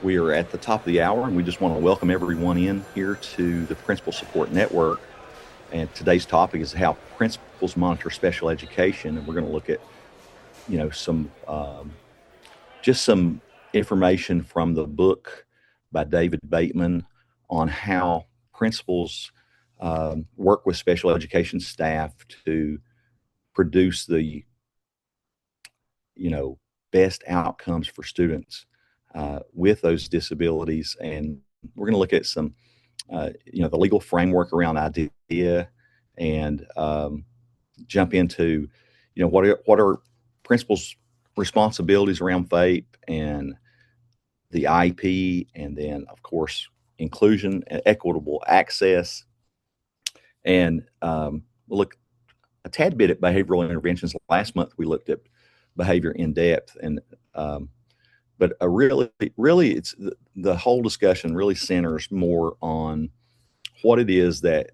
We are at the top of the hour, and we just want to welcome everyone in here to the Principal Support Network. And today's topic is how principals monitor special education, and we're going to look at, some just some information from the book by David Bateman on how principals work with special education staff to produce the best outcomes for students with those disabilities. And we're going to look at some the legal framework around idea, and jump into what are principals responsibilities around FAPE and the IP, and then of course inclusion and equitable access. And we'll look a tad bit at behavioral interventions. Last month we looked at behavior in depth, and but really, it's the whole discussion really centers more on what it is that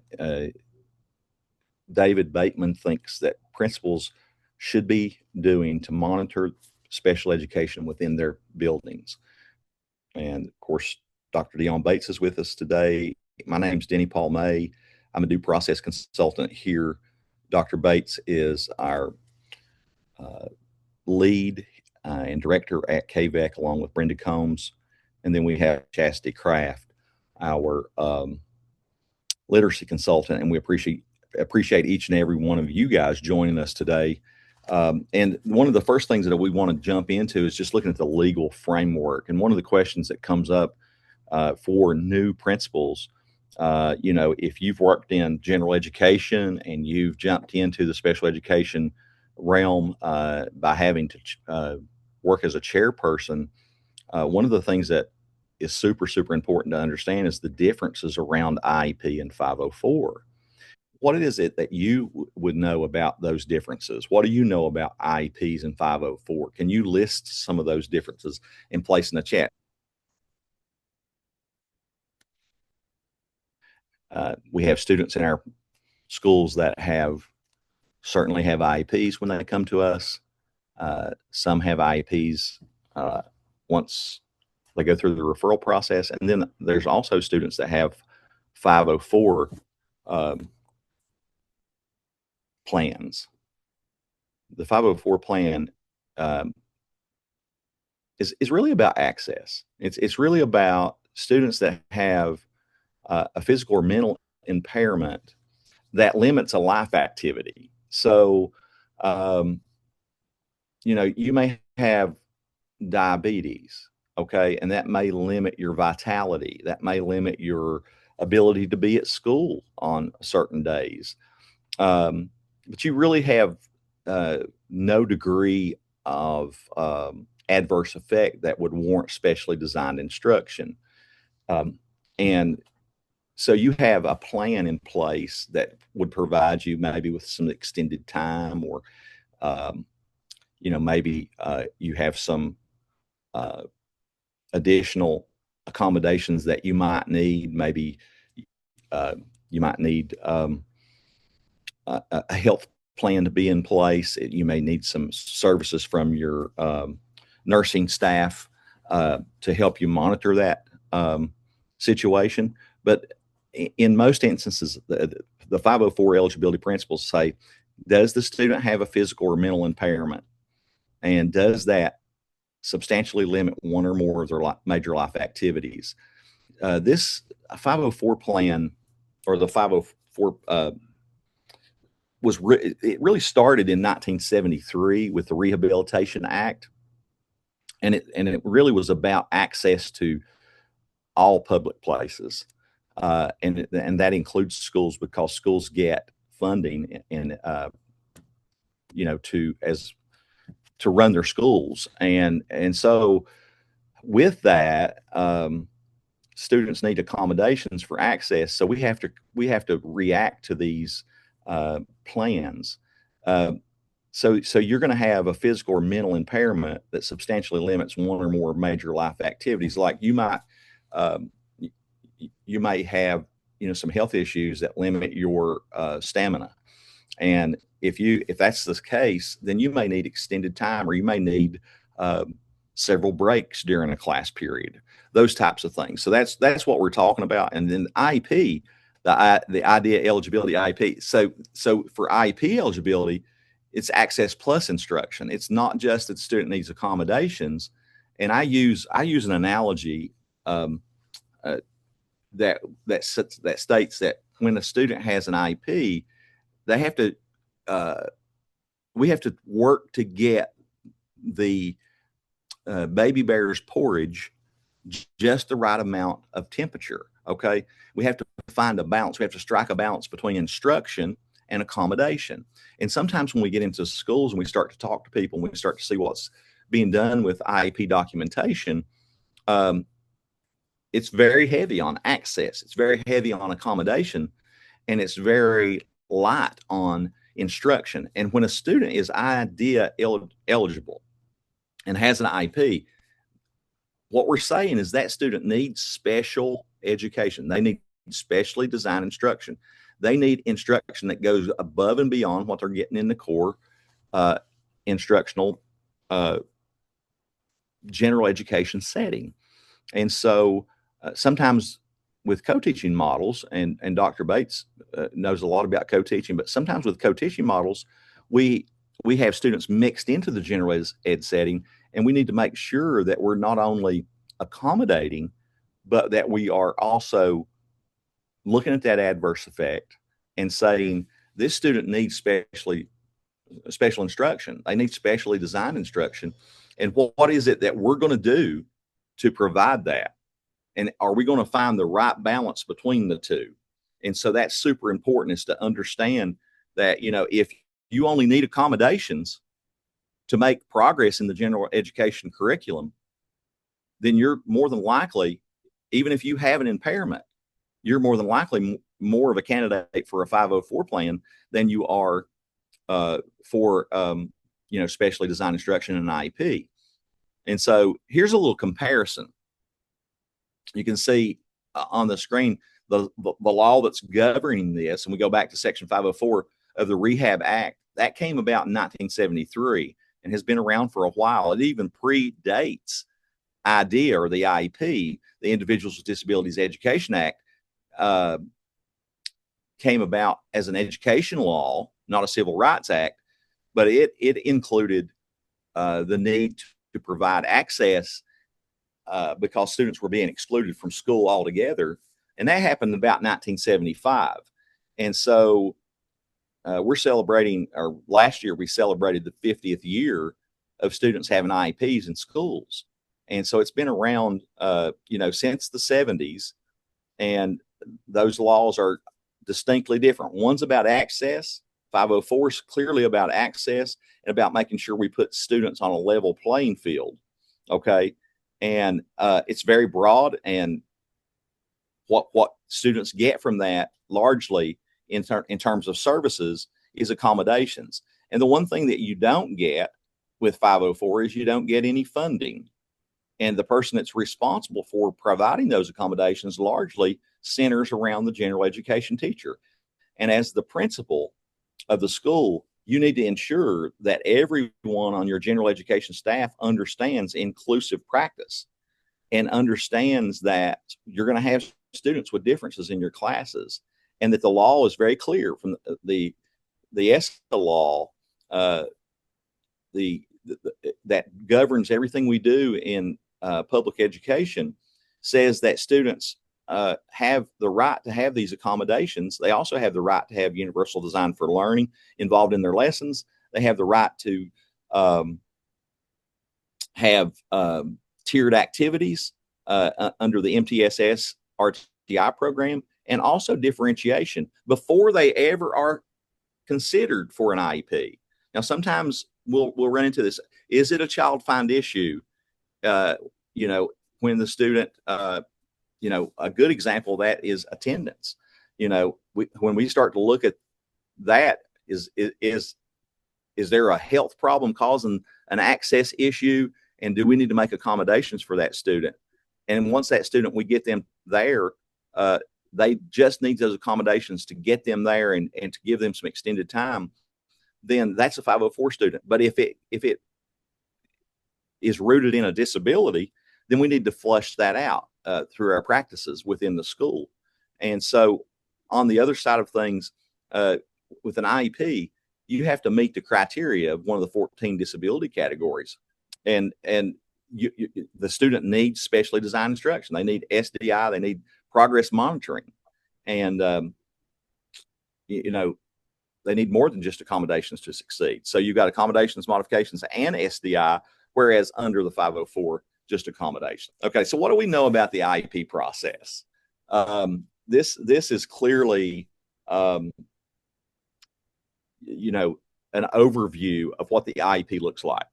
David Bateman thinks that principals should be doing to monitor special education within their buildings. And of course, Dr. Dionne Bates is with us today. My name's Denny Paul May. I'm a due process consultant here. Dr. Bates is our lead and director at KVEC, along with Brenda Combs. And then we have Chastity Craft, our literacy consultant, and we appreciate each and every one of you guys joining us today. And one of the first things that we want to jump into is just looking at the legal framework. And one of the questions that comes up for new principals, if you've worked in general education and you've jumped into the special education realm by having to work as a chairperson, one of the things that is super, super important to understand is the differences around IEP and 504. What is it that you would know about those differences? What do you know about IEPs and 504? Can you list some of those differences and place in the chat? We have students in our schools that certainly have IEPs when they come to us. Some have IEPs once they go through the referral process. And then there's also students that have 504 plans. The 504 plan is really about access. It's really about students that have a physical or mental impairment that limits a life activity. So, you may have diabetes, okay, and that may limit your vitality. That may limit your ability to be at school on certain days. But you really have no degree of adverse effect that would warrant specially designed instruction. And so you have a plan in place that would provide you maybe with some extended time, or maybe you have some additional accommodations that you might need. Maybe you might need a health plan to be in place. You may need some services from your nursing staff to help you monitor that situation. But in most instances, the 504 eligibility principles say, does the student have a physical or mental impairment? And does that substantially limit one or more of their major life activities? This 504 plan, or the 504 it really started in 1973 with the Rehabilitation Act, and it really was about access to all public places, and that includes schools, because schools get funding and to run their schools, and so with that, students need accommodations for access. So we have to react to these plans. So you're going to have a physical or mental impairment that substantially limits one or more major life activities. Like you might have some health issues that limit your stamina, and if that's the case, then you may need extended time, or you may need several breaks during a class period, those types of things. So that's what we're talking about. And then IEP, the idea eligibility IEP. So for IEP eligibility, it's access plus instruction. It's not just that the student needs accommodations. And I use an analogy that states that when a student has an IEP, they have to we have to work to get the baby bear's porridge just the right amount of temperature. Okay, we have to find a balance. We have to strike a balance between instruction and accommodation. And sometimes when we get into schools and we start to talk to people and we start to see what's being done with IEP documentation, it's very heavy on access. It's very heavy on accommodation, and it's very light on instruction. And when a student is IDEA eligible and has an IEP, what we're saying is that student needs special education. They need specially designed instruction. They need instruction that goes above and beyond what they're getting in the core instructional general education setting. And so sometimes with co-teaching models, and Dr. Bates knows a lot about co-teaching, but sometimes with co-teaching models, we have students mixed into the general ed setting, and we need to make sure that we're not only accommodating, but that we are also looking at that adverse effect and saying this student needs special instruction. They need specially designed instruction. And what is it that we're going to do to provide that? And are we going to find the right balance between the two? And so that's super important, is to understand that, you know, if you only need accommodations to make progress in the general education curriculum, then you're more than likely, even if you have an impairment, you're more than likely more of a candidate for a 504 plan than you are for, you know, specially designed instruction and IEP. And so here's a little comparison. You can see on the screen the law that's governing this, and we go back to Section 504 of the Rehab Act. That came about in 1973 and has been around for a while. It even predates IDEA, or the IEP. The Individuals with Disabilities Education Act came about as an education law, not a civil rights act, but it included the need to provide access because students were being excluded from school altogether. And that happened about 1975. And so we're celebrating, or last year we celebrated the 50th year of students having IEPs in schools. And so it's been around, you know, since the 70s. And those laws are distinctly different. One's about access. 504 is clearly about access and about making sure we put students on a level playing field. Okay. And it's very broad, and what students get from that largely in terms of services is accommodations. And the one thing that you don't get with 504 is you don't get any funding. And the person that's responsible for providing those accommodations largely centers around the general education teacher. And as the principal of the school, you need to ensure that everyone on your general education staff understands inclusive practice and understands that you're going to have students with differences in your classes, and that the law is very clear from the ESSA law that governs everything we do in public education, says that students have the right to have these accommodations. They also have the right to have universal design for learning involved in their lessons. They have the right to have tiered activities under the MTSS RTI program, and also differentiation before they ever are considered for an IEP. Now, sometimes we'll run into this. Is it a child find issue? You know, when the student, you know, a good example of that is attendance. You know, when we start to look at that, is there a health problem causing an access issue? And do we need to make accommodations for that student? And once that student, we get them there, they just need those accommodations to get them there and to give them some extended time, then that's a 504 student. But if is rooted in a disability, then we need to flush that out through our practices within the school. And so on the other side of things, with an IEP, you have to meet the criteria of one of the 14 disability categories. And the student needs specially designed instruction. They need SDI, they need progress monitoring. And, they need more than just accommodations to succeed. So you've got accommodations, modifications, and SDI, whereas under the 504, just accommodation. Okay, so what do we know about the IEP process? This is clearly, an overview of what the IEP looks like.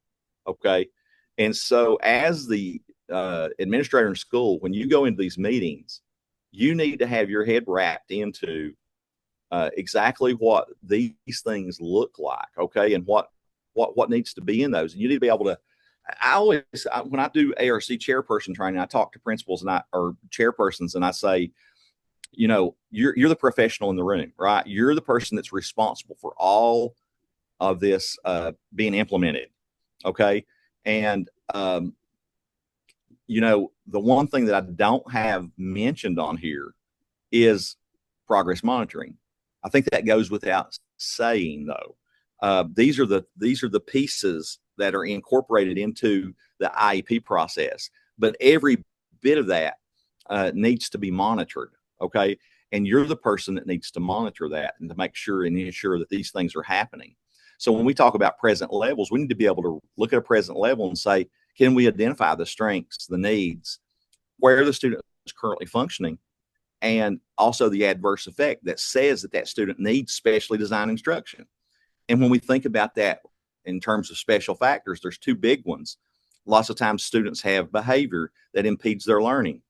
Okay, and so as the administrator in school, when you go into these meetings, you need to have your head wrapped into exactly what these things look like, okay, and what needs to be in those. And you need to be able to. When I do ARC chairperson training, I talk to principals or chairpersons, and I say, you're the professional in the room, right? You're the person that's responsible for all of this being implemented, okay? And the one thing that I don't have mentioned on here is progress monitoring. I think that goes without saying, though. These are the pieces that are incorporated into the IEP process, but every bit of that needs to be monitored, okay? And you're the person that needs to monitor that and to make sure and ensure that these things are happening. So when we talk about present levels, we need to be able to look at a present level and say, can we identify the strengths, the needs, where the student is currently functioning, and also the adverse effect that says that student needs specially designed instruction. And when we think about that in terms of special factors, there's two big ones. Lots of times students have behavior that impedes their learning.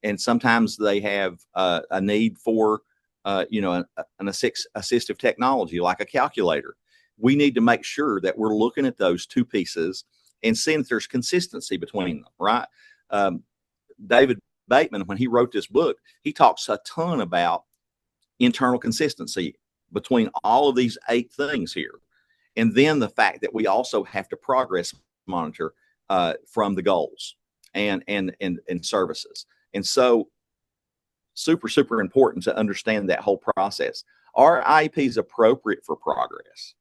And sometimes they have a need for, an assistive technology like a calculator. We need to make sure that we're looking at those two pieces and seeing if there's consistency between them, right? David Bateman, when he wrote this book, he talks a ton about internal consistency between all of these 8 things here. And then the fact that we also have to progress monitor from the goals and services. And so super, super important to understand that whole process. Are IEPs appropriate for progress?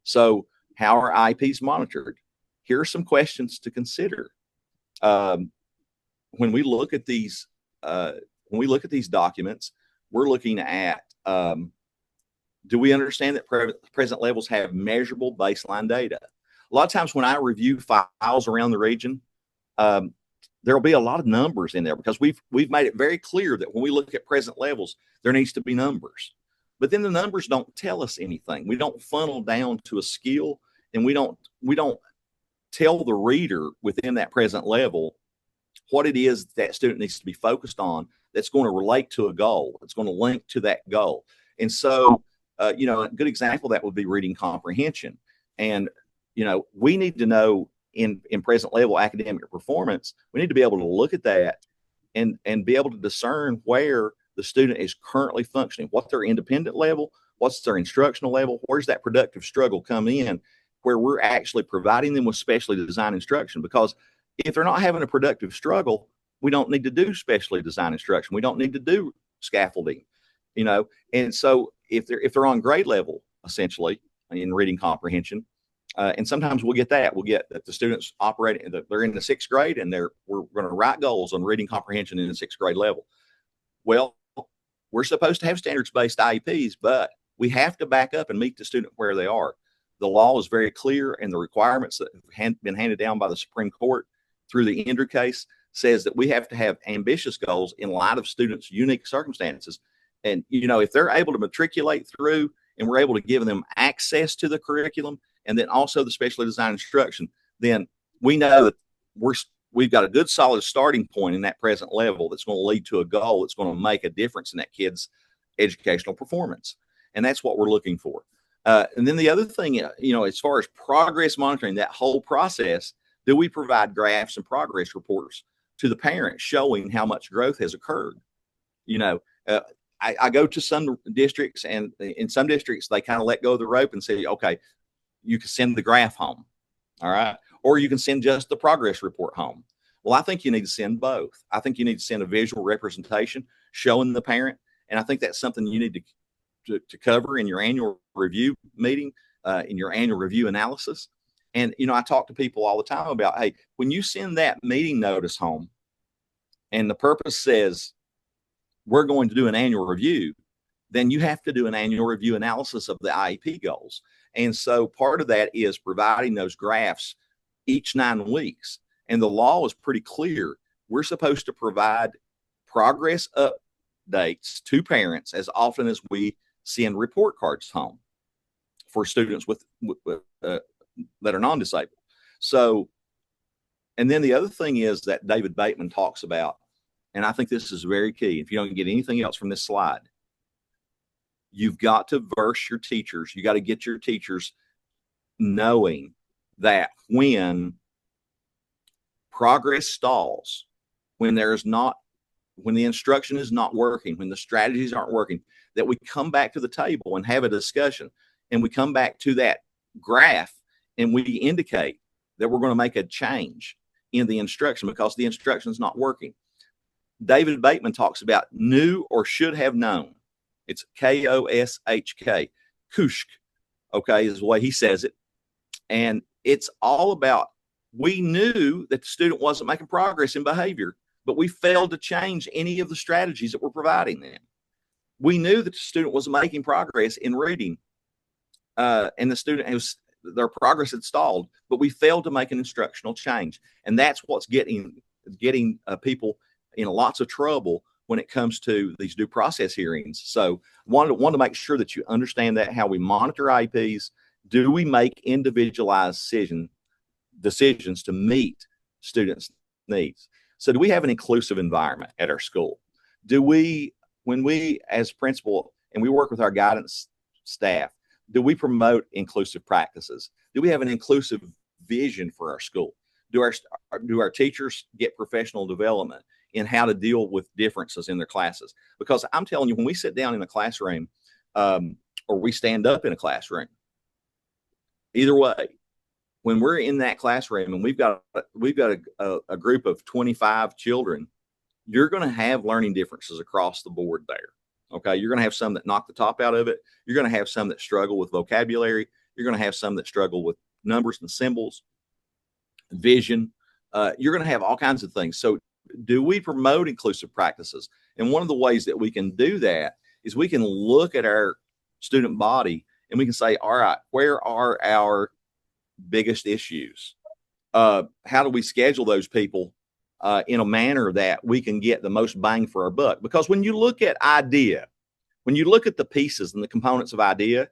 So how are IEPs monitored? Here are some questions to consider. When we look at these documents, we're looking at, do we understand that present levels have measurable baseline data? A lot of times when I review files around the region, there'll be a lot of numbers in there because we've made it very clear that when we look at present levels, there needs to be numbers. But then the numbers don't tell us anything. We don't funnel down to a skill, and we don't tell the reader within that present level what it is that student needs to be focused on that's going to relate to a goal. It's going to link to that goal. And so, a good example of that would be reading comprehension. And, we need to know in present level academic performance, we need to be able to look at that and be able to discern where the student is currently functioning, what's their independent level, what's their instructional level, where's that productive struggle come in, where we're actually providing them with specially designed instruction. Because if they're not having a productive struggle, we don't need to do specially designed instruction. We don't need to do scaffolding, And so if they're on grade level, essentially in reading comprehension, and sometimes we'll get that that the students operating, they're in the 6th grade and we're going to write goals on reading comprehension in the 6th grade level. Well, we're supposed to have standards-based IEPs, but we have to back up and meet the student where they are. The law is very clear, and the requirements that have been handed down by the Supreme Court through the Ender case says that we have to have ambitious goals in light of students' unique circumstances. And, if they're able to matriculate through and we're able to give them access to the curriculum and then also the specially designed instruction, then we know that we've got a good solid starting point in that present level that's going to lead to a goal that's going to make a difference in that kid's educational performance. And that's what we're looking for. And then the other thing, as far as progress monitoring, that whole process, do we provide graphs and progress reports to the parents showing how much growth has occurred? I go to some districts, and in some districts, they kind of let go of the rope and say, okay, you can send the graph home. All right. or you can send just the progress report home. Well, I think you need to send both. I think you need to send a visual representation showing the parent, and I think that's something you need to cover in your annual review meeting, in your annual review analysis. And, I talk to people all the time about, hey, when you send that meeting notice home and the purpose says we're going to do an annual review, then you have to do an annual review analysis of the IEP goals. And so part of that is providing those graphs each 9 weeks. And the law is pretty clear. We're supposed to provide progress updates to parents as often as we send report cards home for students that are non-disabled. So, and then the other thing is that David Bateman talks about, and I think this is very key. If you don't get anything else from this slide, you've got to verse your teachers. You got to get your teachers knowing that when progress stalls, when the instruction is not working, when the strategies aren't working, that we come back to the table and have a discussion, and we come back to that graph and we indicate that we're going to make a change in the instruction because the instruction is not working. David Bateman talks about knew or should have known. It's KOSHK, KUSHK, okay, is the way he says it. And it's all about, we knew that the student wasn't making progress in behavior, but we failed to change any of the strategies that we're providing them. We knew that the student was making progress in reading, and the student their progress had stalled, but we failed to make an instructional change. And that's what's getting people in lots of trouble when it comes to these due process hearings. So want to make sure that you understand that, how we monitor IEPs. Do we make individualized decisions to meet students' needs? So do we have an inclusive environment at our school? Do we, when we as principal and we work with our guidance staff, do we promote inclusive practices? Do we have an inclusive vision for our school? Do our teachers get professional development in how to deal with differences in their classes? Because I'm telling you, when we sit down in a classroom, or we stand up in a classroom, either way, when we're in that classroom and we've got a group of 25 children, you're going to have learning differences across the board there. Okay, you're going to have some that knock the top out of it. You're going to have some that struggle with vocabulary. You're going to have some that struggle with numbers and symbols, vision. You're going to have all kinds of things. So do we promote inclusive practices? And one of the ways that we can do that is we can look at our student body and we can say, all right, where are our biggest issues? How do we schedule those people in a manner that we can get the most bang for our buck? Because when you look at IDEA, when you look at the pieces and the components of IDEA,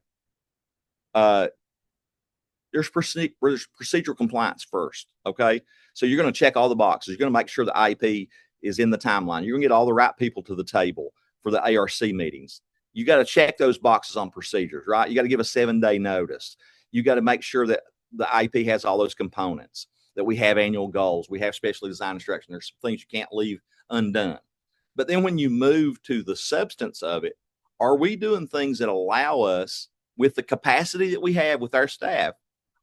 there's procedural compliance first, okay? So you're going to check all the boxes. You're going to make sure the IEP is in the timeline. You're going to get all the right people to the table for the ARC meetings. You got to check those boxes on procedures, right? You got to give a 7-day notice. You got to make sure that the IEP has all those components, that we have annual goals, we have specially designed instruction. There's some things you can't leave undone. But then when you move to the substance of it, are we doing things that allow us, with the capacity that we have with our staff,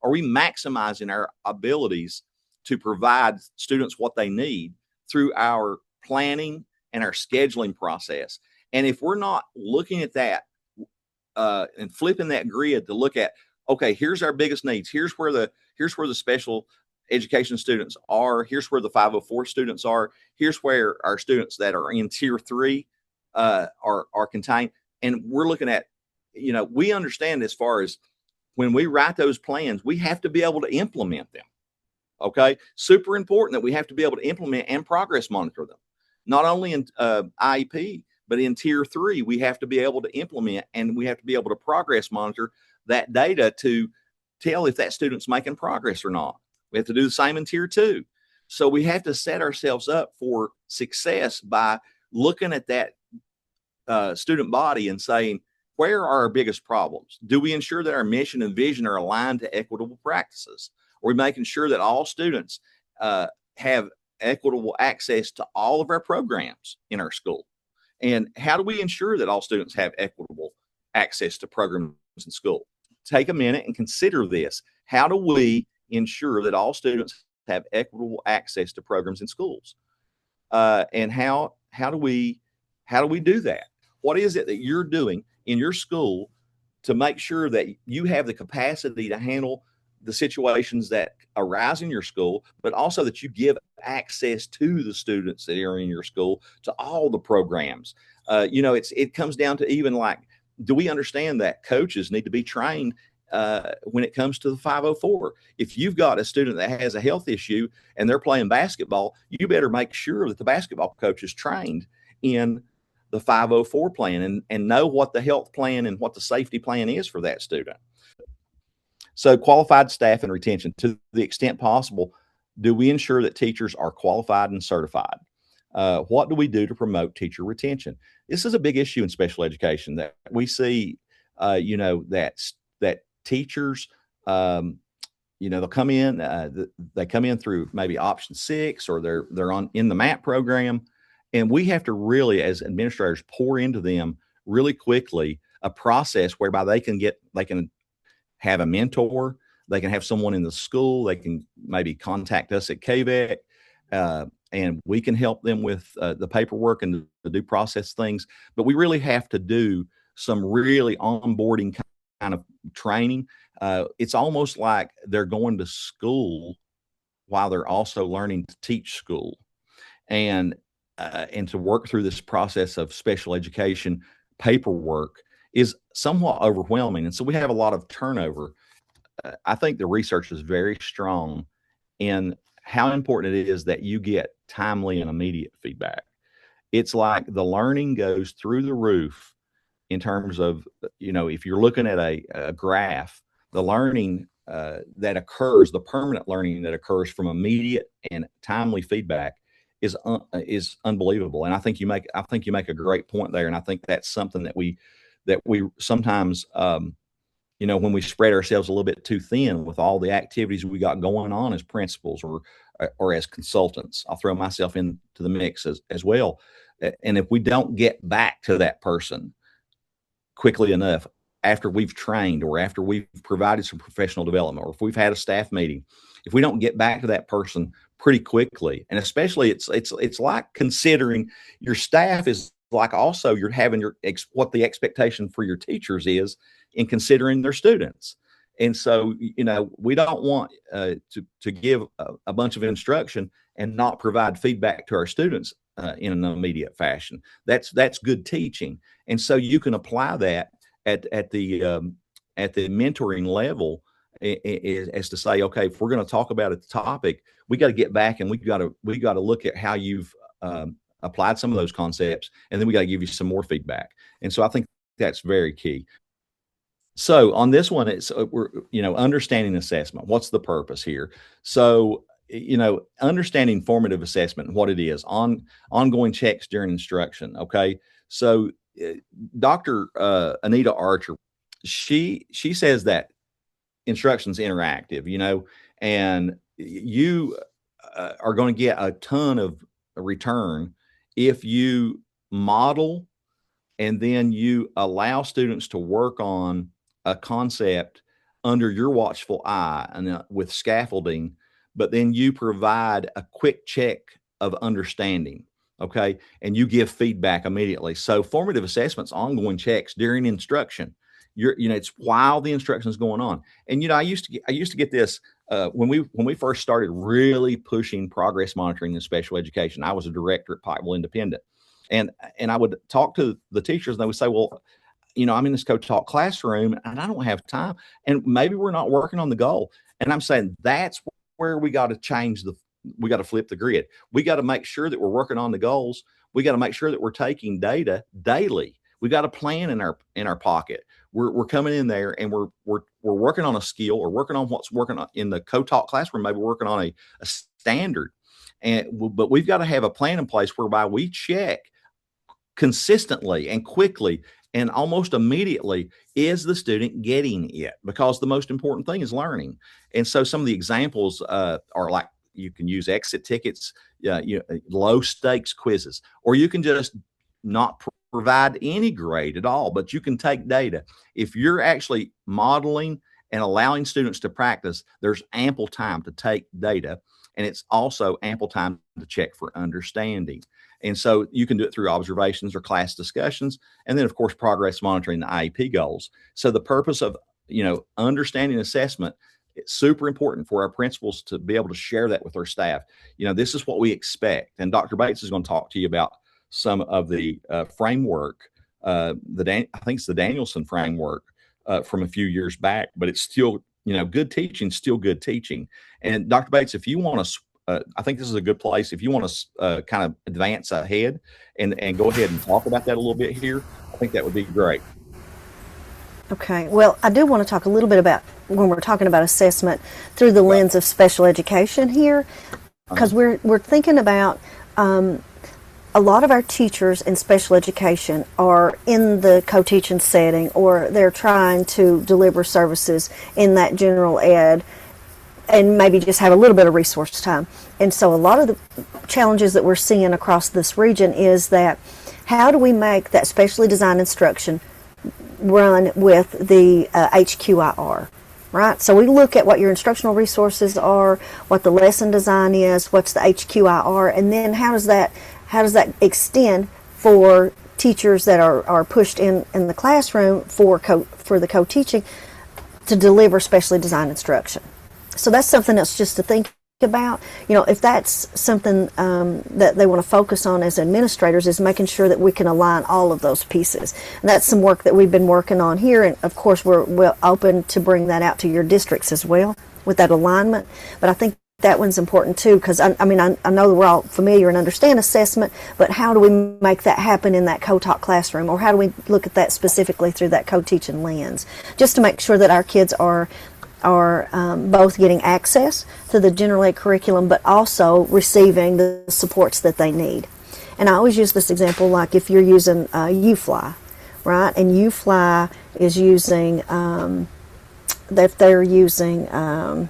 are we maximizing our abilities to provide students what they need through our planning and our scheduling process? And if we're not looking at that and flipping that grid to look at, okay, here's our biggest needs. Here's where the special education students are. Here's where the 504 students are. Here's where our students that are in tier 3 are contained. And we're looking at, we understand as far as when we write those plans, we have to be able to implement them. Okay. Super important that we have to be able to implement and progress monitor them. Not only in IEP, but in tier 3, we have to be able to implement and we have to be able to progress monitor that data to tell if that student's making progress or not. We have to do the same in tier 2. So we have to set ourselves up for success by looking at that student body and saying, where are our biggest problems? Do we ensure that our mission and vision are aligned to equitable practices? Are we making sure that all students have equitable access to all of our programs in our school? And how do we ensure that all students have equitable access to programs in school? Take a minute and consider this. How do we ensure that all students have equitable access to programs in schools. And how do we do that? What is it that you're doing in your school to make sure that you have the capacity to handle the situations that arise in your school, but also that you give access to the students that are in your school to all the programs? It comes down to even like, do we understand that coaches need to be trained when it comes to the 504? If you've got a student that has a health issue and they're playing basketball, you better make sure that the basketball coach is trained in the 504 plan and know what the health plan and what the safety plan is for that student. So qualified staff and retention, to the extent possible, do we ensure that teachers are qualified and certified? What do we do to promote teacher retention? This is a big issue in special education that we see, that teachers, they'll come in, they come in through maybe option 6, or they're in the MAP program. And we have to really, as administrators, pour into them really quickly a process whereby they can have a mentor, they can have someone in the school, they can maybe contact us at KVEC, and we can help them with the paperwork and the due process things. But we really have to do some really onboarding kind of training. It's almost like they're going to school while they're also learning to teach school, and to work through this process of special education paperwork is somewhat overwhelming. And so we have a lot of turnover. I think the research is very strong in how important it is that you get timely and immediate feedback. It's like the learning goes through the roof in terms of, if you're looking at a graph, the learning that occurs, the permanent learning that occurs from immediate and timely feedback is unbelievable. And I think you make a great point there. And I think that's something that we sometimes, when we spread ourselves a little bit too thin with all the activities we got going on as principals or as consultants. I'll throw myself into the mix as well. And if we don't get back to that person quickly enough after we've trained, or after we've provided some professional development, or if we've had a staff meeting, if we don't get back to that person pretty quickly, and especially it's like considering your staff is like also you're having what the expectation for your teachers is in considering their students. And so, we don't want to give a bunch of instruction and not provide feedback to our students in an immediate fashion. That's good teaching. And so you can apply that at the mentoring level, as to say, okay, if we're going to talk about a topic, we got to get back and we got to look at how you've applied some of those concepts, and then we got to give you some more feedback. And so I think that's very key. So on this one, it's we're understanding assessment. What's the purpose here? So understanding formative assessment and what it is, ongoing checks during instruction. Okay, so Dr. Anita Archer, she says that instruction's interactive, and you are going to get a ton of return if you model and then you allow students to work on a concept under your watchful eye and with scaffolding, but then you provide a quick check of understanding. Okay. And you give feedback immediately. So formative assessments, ongoing checks during instruction. It's while the instruction is going on. And I used to get this when we first started really pushing progress monitoring in special education. I was a director at Pikeville Independent, and I would talk to the teachers, and they would say, "Well, I'm in this co-taught classroom, and I don't have time, and maybe we're not working on the goal." And I'm saying that's where we got to we got to flip the grid. We got to make sure that we're working on the goals. We got to make sure that we're taking data daily. We got a plan in our pocket. We're coming in there and we're working on a skill, or working on what's working on in the co-taught classroom, maybe working on a standard. But we've got to have a plan in place whereby we check consistently and quickly and almost immediately, is the student getting it? Because the most important thing is learning. And so some of the examples are like, you can use exit tickets, low stakes quizzes, or you can just not provide any grade at all, but you can take data. If you're actually modeling and allowing students to practice, there's ample time to take data, and it's also ample time to check for understanding. And so you can do it through observations or class discussions, and then of course progress monitoring the IEP goals. So the purpose of understanding assessment, it's super important for our principals to be able to share that with our staff. This is what we expect, and Dr. Bates is going to talk to you about some of the framework. I think it's the Danielson framework from a few years back, but it's still, good teaching, still good teaching. And Dr. Bates, if you want to, I think this is a good place. If you want to kind of advance ahead and go ahead and talk about that a little bit here, I think that would be great. Okay. Well, I do want to talk a little bit about when we're talking about assessment through the lens of special education here, because we're thinking about a lot of our teachers in special education are in the co-teaching setting, or they're trying to deliver services in that general ed and maybe just have a little bit of resource time. And so a lot of the challenges that we're seeing across this region is that how do we make that specially designed instruction run with the HQIR, right? So we look at what your instructional resources are, what the lesson design is, what's the HQIR, and then how does that extend for teachers that are pushed in the classroom for the co-teaching to deliver specially designed instruction. So that's something else just to think about. If that's something that they want to focus on as administrators, is making sure that we can align all of those pieces. And that's some work that we've been working on here, and of course we're open to bring that out to your districts as well with that alignment. But I think that one's important too, because I know that we're all familiar and understand assessment, but how do we make that happen in that co-taught classroom, or how do we look at that specifically through that co-teaching lens, just to make sure that our kids are both getting access to the general ed curriculum, but also receiving the supports that they need. And I always use this example, like if you're using UFly, right? And UFly is using, they're using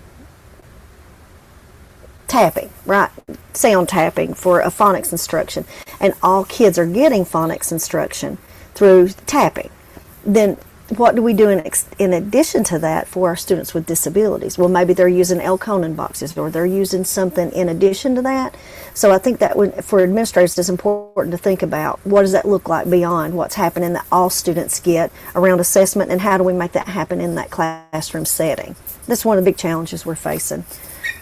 tapping, right? Sound tapping for a phonics instruction. And all kids are getting phonics instruction through tapping. Then what do we do in addition to that for our students with disabilities? Well, maybe they're using L. Conan boxes, or they're using something in addition to that. So I think that for administrators, it's important to think about what does that look like beyond what's happening that all students get around assessment, and how do we make that happen in that classroom setting. That's one of the big challenges we're facing,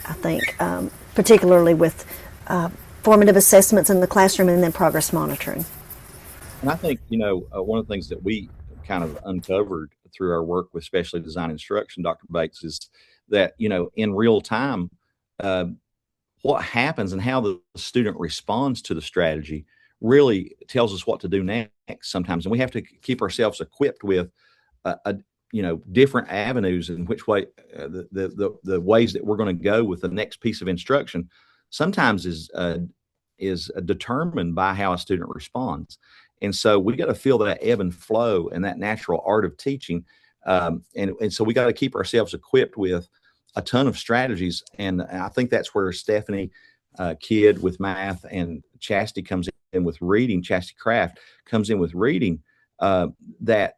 I think, particularly with formative assessments in the classroom and then progress monitoring. And I think, one of the things that we kind of uncovered through our work with specially designed instruction, Dr. Bates, is that, in real time, what happens and how the student responds to the strategy really tells us what to do next sometimes. And we have to keep ourselves equipped with, different avenues in which way, the ways that we're going to go with the next piece of instruction sometimes is determined by how a student responds. And so we got to feel that ebb and flow and that natural art of teaching. And so we got to keep ourselves equipped with a ton of strategies. And I think that's where Stephanie Kidd with math and Chastity comes in with reading, Chastity Craft comes in with reading, that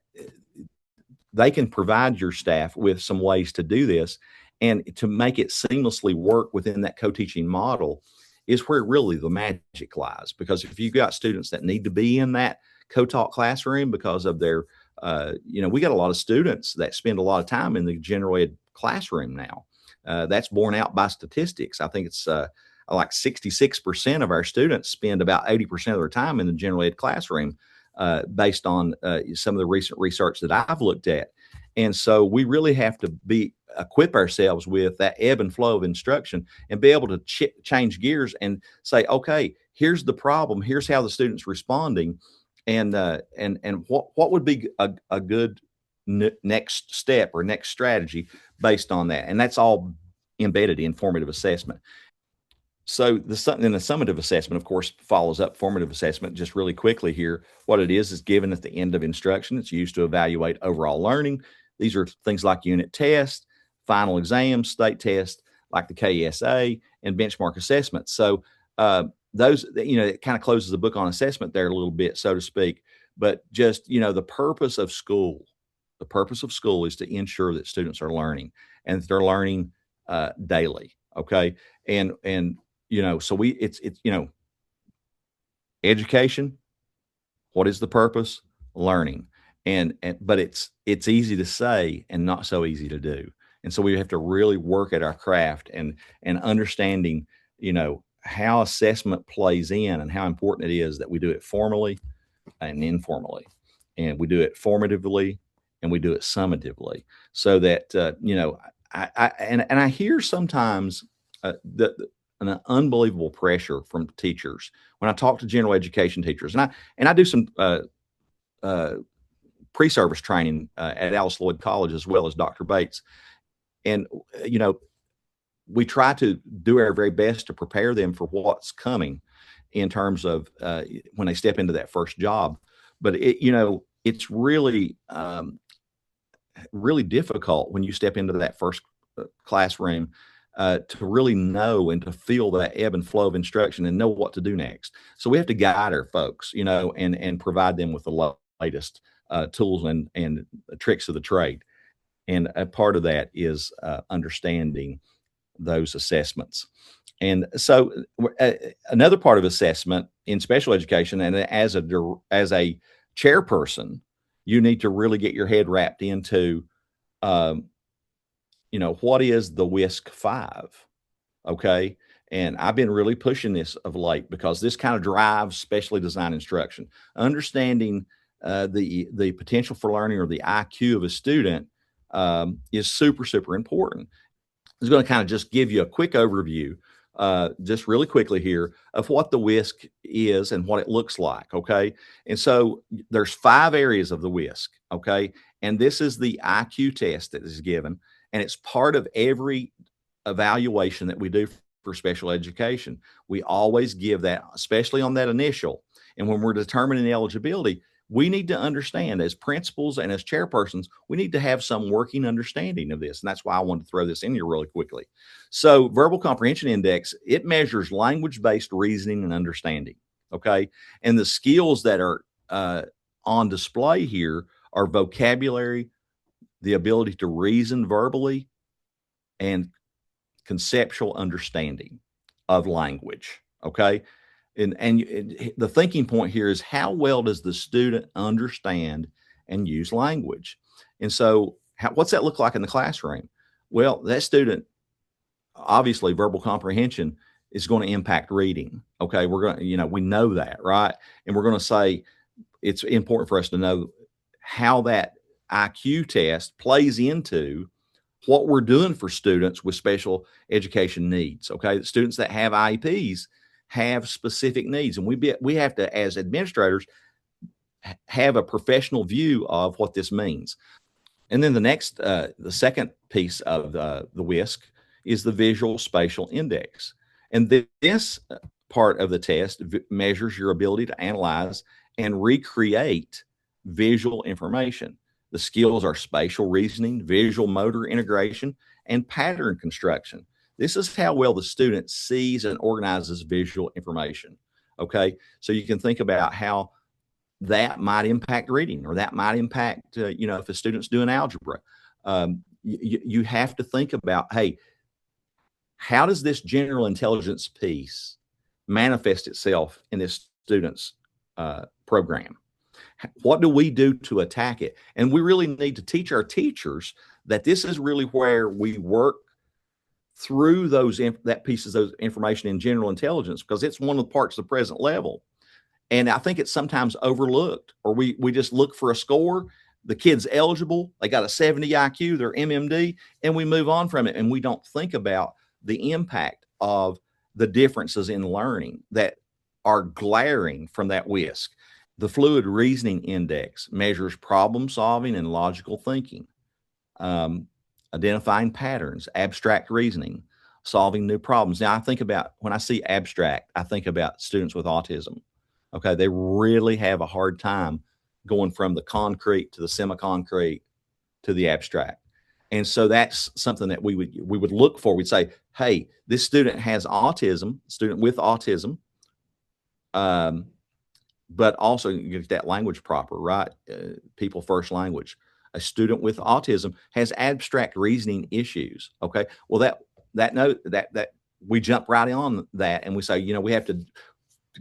they can provide your staff with some ways to do this and to make it seamlessly work within that co-teaching model is where really the magic lies. Because if you've got students that need to be in that co-taught classroom because of their, we got a lot of students that spend a lot of time in the general ed classroom now. That's borne out by statistics. I think it's like 66% of our students spend about 80% of their time in the general ed classroom, based on some of the recent research that I've looked at. And so we really have to equip ourselves with that ebb and flow of instruction and be able to change gears and say, okay, here's the problem. Here's how the student's responding. And what would be a good next step or next strategy based on that. And that's all embedded in formative assessment. So the summative assessment, of course, follows up formative assessment. Just really quickly here, what it is given at the end of instruction. It's used to evaluate overall learning. These are things like unit tests, final exams, state tests, like the KESA, and benchmark assessments. So those, it kind of closes the book on assessment there a little bit, so to speak. But just, the purpose of school, The purpose of school is to ensure that students are learning and that they're learning daily. Okay. And, so it's, education. What is the purpose? Learning. But it's easy to say and not so easy to do. And so we have to really work at our craft and understanding, how assessment plays in and how important it is that we do it formally and informally, and we do it formatively and we do it summatively, so that I hear sometimes an unbelievable pressure from teachers when I talk to general education teachers, and I do some pre-service training at Alice Lloyd College as well as Dr. Bates, and we try to do our very best to prepare them for what's coming in terms of when they step into that first job. But it's really really difficult when you step into that first classroom to really know and to feel that ebb and flow of instruction and know what to do next. So we have to guide our folks, and provide them with the latest tools and tricks of the trade. And a part of that is understanding those assessments. And so another part of assessment in special education, and as a chairperson, you need to really get your head wrapped into, what is the WISC-5? Okay. And I've been really pushing this of late because this kind of drives specially designed instruction. Understanding the potential for learning, or the IQ of a student, is super, super important. I'm going to kind of just give you a quick overview, just really quickly here, of what the WISC is and what it looks like. Okay. And so there's 5 areas of the WISC. Okay. And this is the IQ test that is given, and it's part of every evaluation that we do for special education. We always give that, especially on that initial. And when we're determining eligibility, we need to understand, as principals and as chairpersons, we need to have some working understanding of this. And that's why I wanted to throw this in here really quickly. So Verbal Comprehension Index, it measures language-based reasoning and understanding. Okay. And the skills that are on display here are vocabulary, the ability to reason verbally, and conceptual understanding of language. Okay. And the thinking point here is, how well does the student understand and use language? And so what's that look like in the classroom? Well, that student, obviously verbal comprehension is going to impact reading. Okay. We're going to, we know that, right? And we're going to say it's important for us to know how that IQ test plays into what we're doing for students with special education needs. Okay. The students that have IEPs have specific needs, and we have to, as administrators, have a professional view of what this means. And then the second piece of the WISC is the Visual Spatial Index. And this part of the test measures your ability to analyze and recreate visual information. The skills are spatial reasoning, visual motor integration, and pattern construction. This is how well the student sees and organizes visual information. Okay. So you can think about how that might impact reading, or that might impact, if a student's doing algebra. You have to think about, hey, how does this general intelligence piece manifest itself in this student's program? What do we do to attack it? And we really need to teach our teachers that this is really where we work through that pieces of information in general intelligence, because it's one of the parts of the present level. And I think it's sometimes overlooked, or we just look for a score. The kid's eligible, they got a 70 IQ, they're MMD, and we move on from it. And we don't think about the impact of the differences in learning that are glaring from that WISC. The Fluid Reasoning Index measures problem solving and logical thinking, identifying patterns, abstract reasoning, solving new problems. Now, when I see abstract, I think about students with autism. Okay. They really have a hard time going from the concrete to the semi-concrete to the abstract. And so that's something that we would look for. We'd say, hey, this student has autism, student with autism, but also you get that language proper, right? People first language. A student with autism has abstract reasoning issues. Okay. Well, that we jump right on that and we say, we have to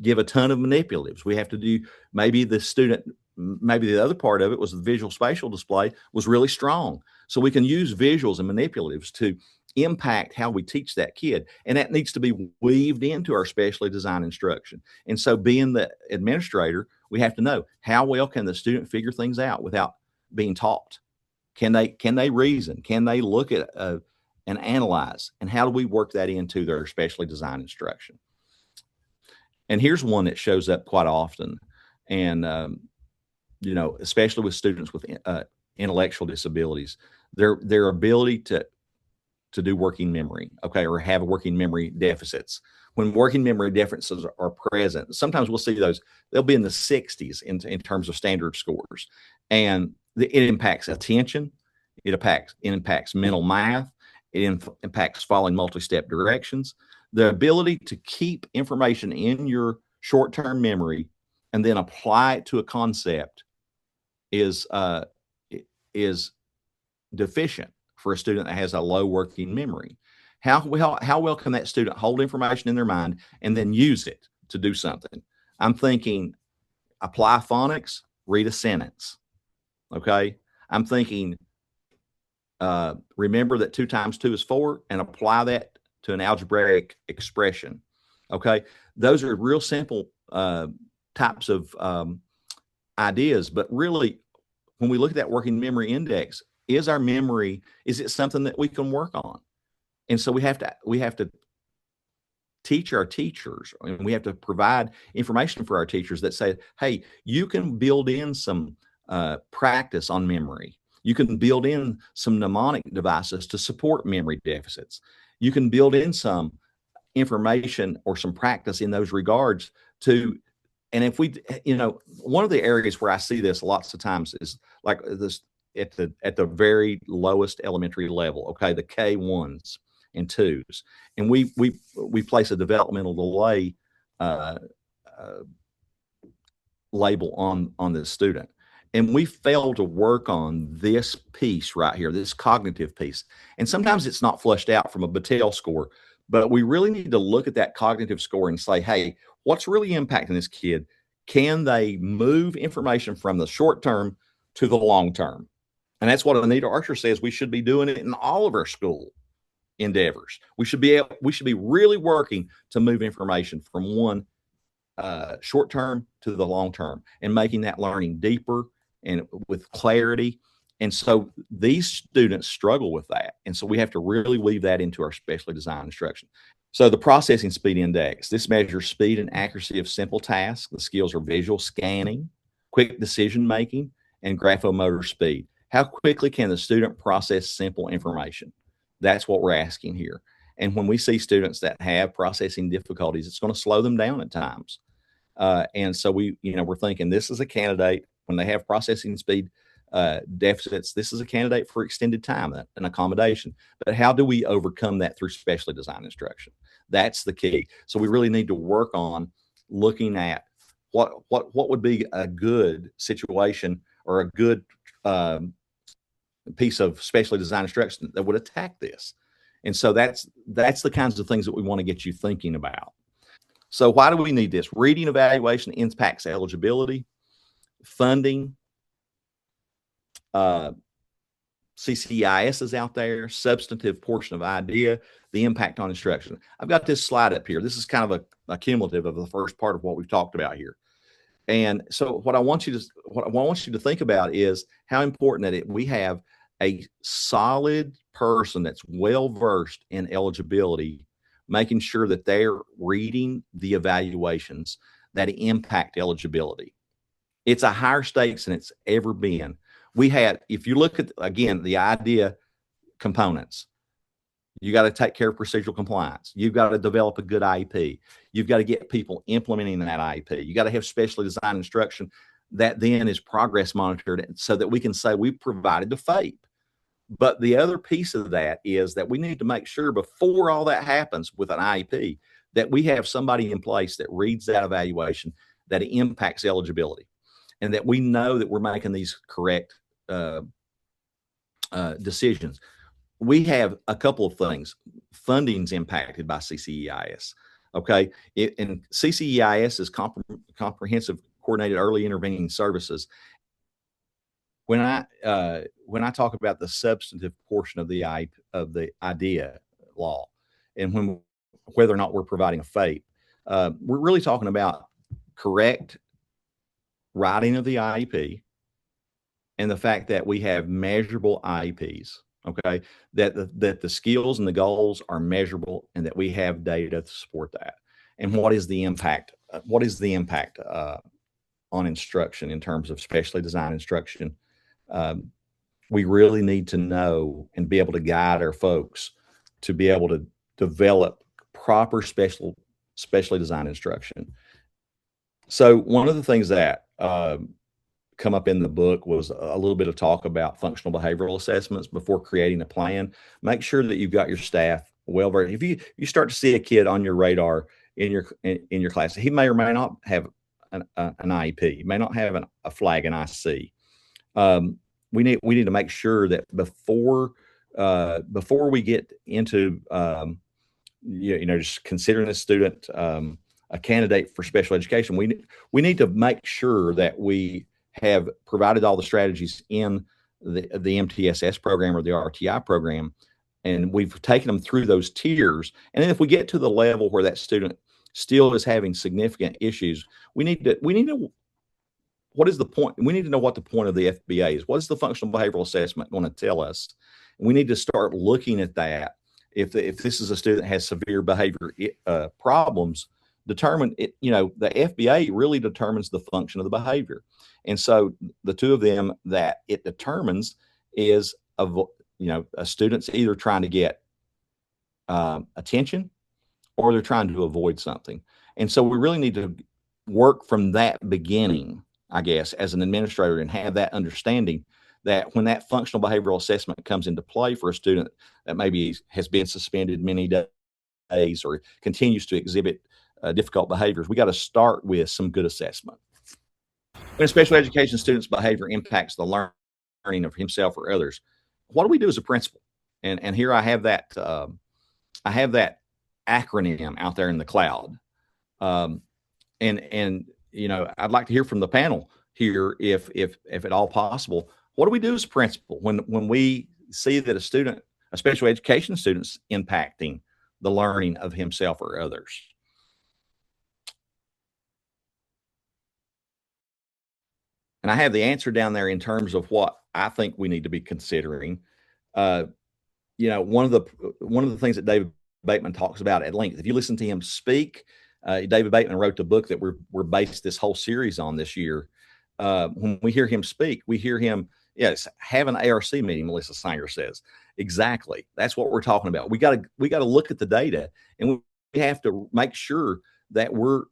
give a ton of manipulatives. We have to do, maybe the other part of it was the visual spatial display was really strong. So we can use visuals and manipulatives to impact how we teach that kid. And that needs to be weaved into our specially designed instruction. And so being the administrator, we have to know how well can the student figure things out without being taught. Can they reason? Can they look at and analyze? And how do we work that into their specially designed instruction? And here's one that shows up quite often. And, especially with students with intellectual disabilities, their ability to do working memory, okay, or have working memory deficits. When working memory deficits are present, sometimes we'll see those, they'll be in the 60s in terms of standard scores. And it impacts attention, it impacts mental math, it impacts following multi-step directions. The ability to keep information in your short-term memory and then apply it to a concept is deficient for a student that has a low working memory. How well can that student hold information in their mind and then use it to do something? I'm thinking apply phonics, read a sentence. Okay. I'm thinking remember that 2 times 2 is 4 and apply that to an algebraic expression. Okay. Those are real simple types of ideas, but really when we look at that working memory index, is it something that we can work on? And so we have to teach our teachers, and we have to provide information for our teachers that say, hey, you can build in some practice on memory. You can build in some mnemonic devices to support memory deficits. You can build in some information or some practice in those regards to, and if we, one of the areas where I see this lots of times is like this at the very lowest elementary level. Okay. The K1s and 2s. And we place a developmental delay label on the student. And we fail to work on this piece right here, this cognitive piece. And sometimes it's not flushed out from a Battelle score, but we really need to look at that cognitive score and say, hey, what's really impacting this kid? Can they move information from the short term to the long term? And that's what Anita Archer says we should be doing it in all of our school endeavors. We should be really working to move information from one short term to the long term and making that learning deeper and with clarity. And so these students struggle with that. And so we have to really weave that into our specially designed instruction. So the processing speed index, this measures speed and accuracy of simple tasks. The skills are visual scanning, quick decision making, and graphomotor speed. How quickly can the student process simple information? That's what we're asking here. And when we see students that have processing difficulties, it's going to slow them down at times. And so we're thinking this is a candidate when they have processing speed deficits. This is a candidate for extended time and accommodation. But how do we overcome that through specially designed instruction? That's the key. So we really need to work on looking at what would be a good situation or a good piece of specially designed instruction that would attack this. And so that's the kinds of things that we want to get you thinking about. So why do we need this? Reading evaluation impacts eligibility, funding, CCIS is out there, substantive portion of idea, the impact on instruction. I've got this slide up here. This is kind of a cumulative of the first part of what we've talked about here. And so what I want you to think about is how important that we have a solid person that's well-versed in eligibility, making sure that they're reading the evaluations that impact eligibility. It's a higher stakes than it's ever been. If you look at, again, the idea components, you got to take care of procedural compliance. You've got to develop a good IEP. You've got to get people implementing that IEP. You got to have specially designed instruction that then is progress monitored so that we can say we provided the FAPE. But the other piece of that is that we need to make sure before all that happens with an IEP that we have somebody in place that reads that evaluation, that it impacts eligibility, and that we know that we're making these correct decisions. We have a couple of things. Funding's impacted by CCEIS. Okay. And CCEIS is comprehensive coordinated early intervening services. When I talk about the substantive portion of the IDEA law, and whether or not we're providing a FAPE, we're really talking about correct writing of the IEP and the fact that we have measurable IEPs. Okay, that the skills and the goals are measurable, and that we have data to support that. And what is the impact? What is the impact on instruction in terms of specially designed instruction? We really need to know and be able to guide our folks to be able to develop proper specially designed instruction. So one of the things that come up in the book was a little bit of talk about functional behavioral assessments before creating a plan. Make sure that you've got your staff well versed. If you start to see a kid on your radar in your class, he may or may not have an IEP, he may not have a flag, an IC. We need to make sure that before we get into just considering a student a candidate for special education, we need to make sure that we have provided all the strategies in the MTSS program or the RTI program, and we've taken them through those tiers. And then if we get to the level where that student still is having significant issues, we need to what is the point? We need to know what the point of the FBA is. What is the functional behavioral assessment going to tell us? And we need to start looking at that. If this is a student that has severe behavior problems, determine it. The FBA really determines the function of the behavior, and so the two of them that it determines is a student's either trying to get attention or they're trying to avoid something. And so we really need to work from that beginning, I guess, as an administrator, and have that understanding that when that functional behavioral assessment comes into play for a student that maybe has been suspended many days or continues to exhibit difficult behaviors, we got to start with some good assessment. When a special education student's behavior impacts the learning of himself or others, what do we do as a principal? And here I have that acronym out there in the cloud. And I'd like to hear from the panel here, if at all possible, what do we do as a principal when we see that a special education student's impacting the learning of himself or others? And I have the answer down there in terms of what I think we need to be considering. One of the things that David Bateman talks about at length, if you listen to him speak, David Bateman wrote the book that we're based this whole series on this year. When we hear him speak, we hear him, yes, have an ARC meeting, Melissa Sanger says. Exactly. That's what we're talking about. We got to look at the data, and we have to make sure that we're,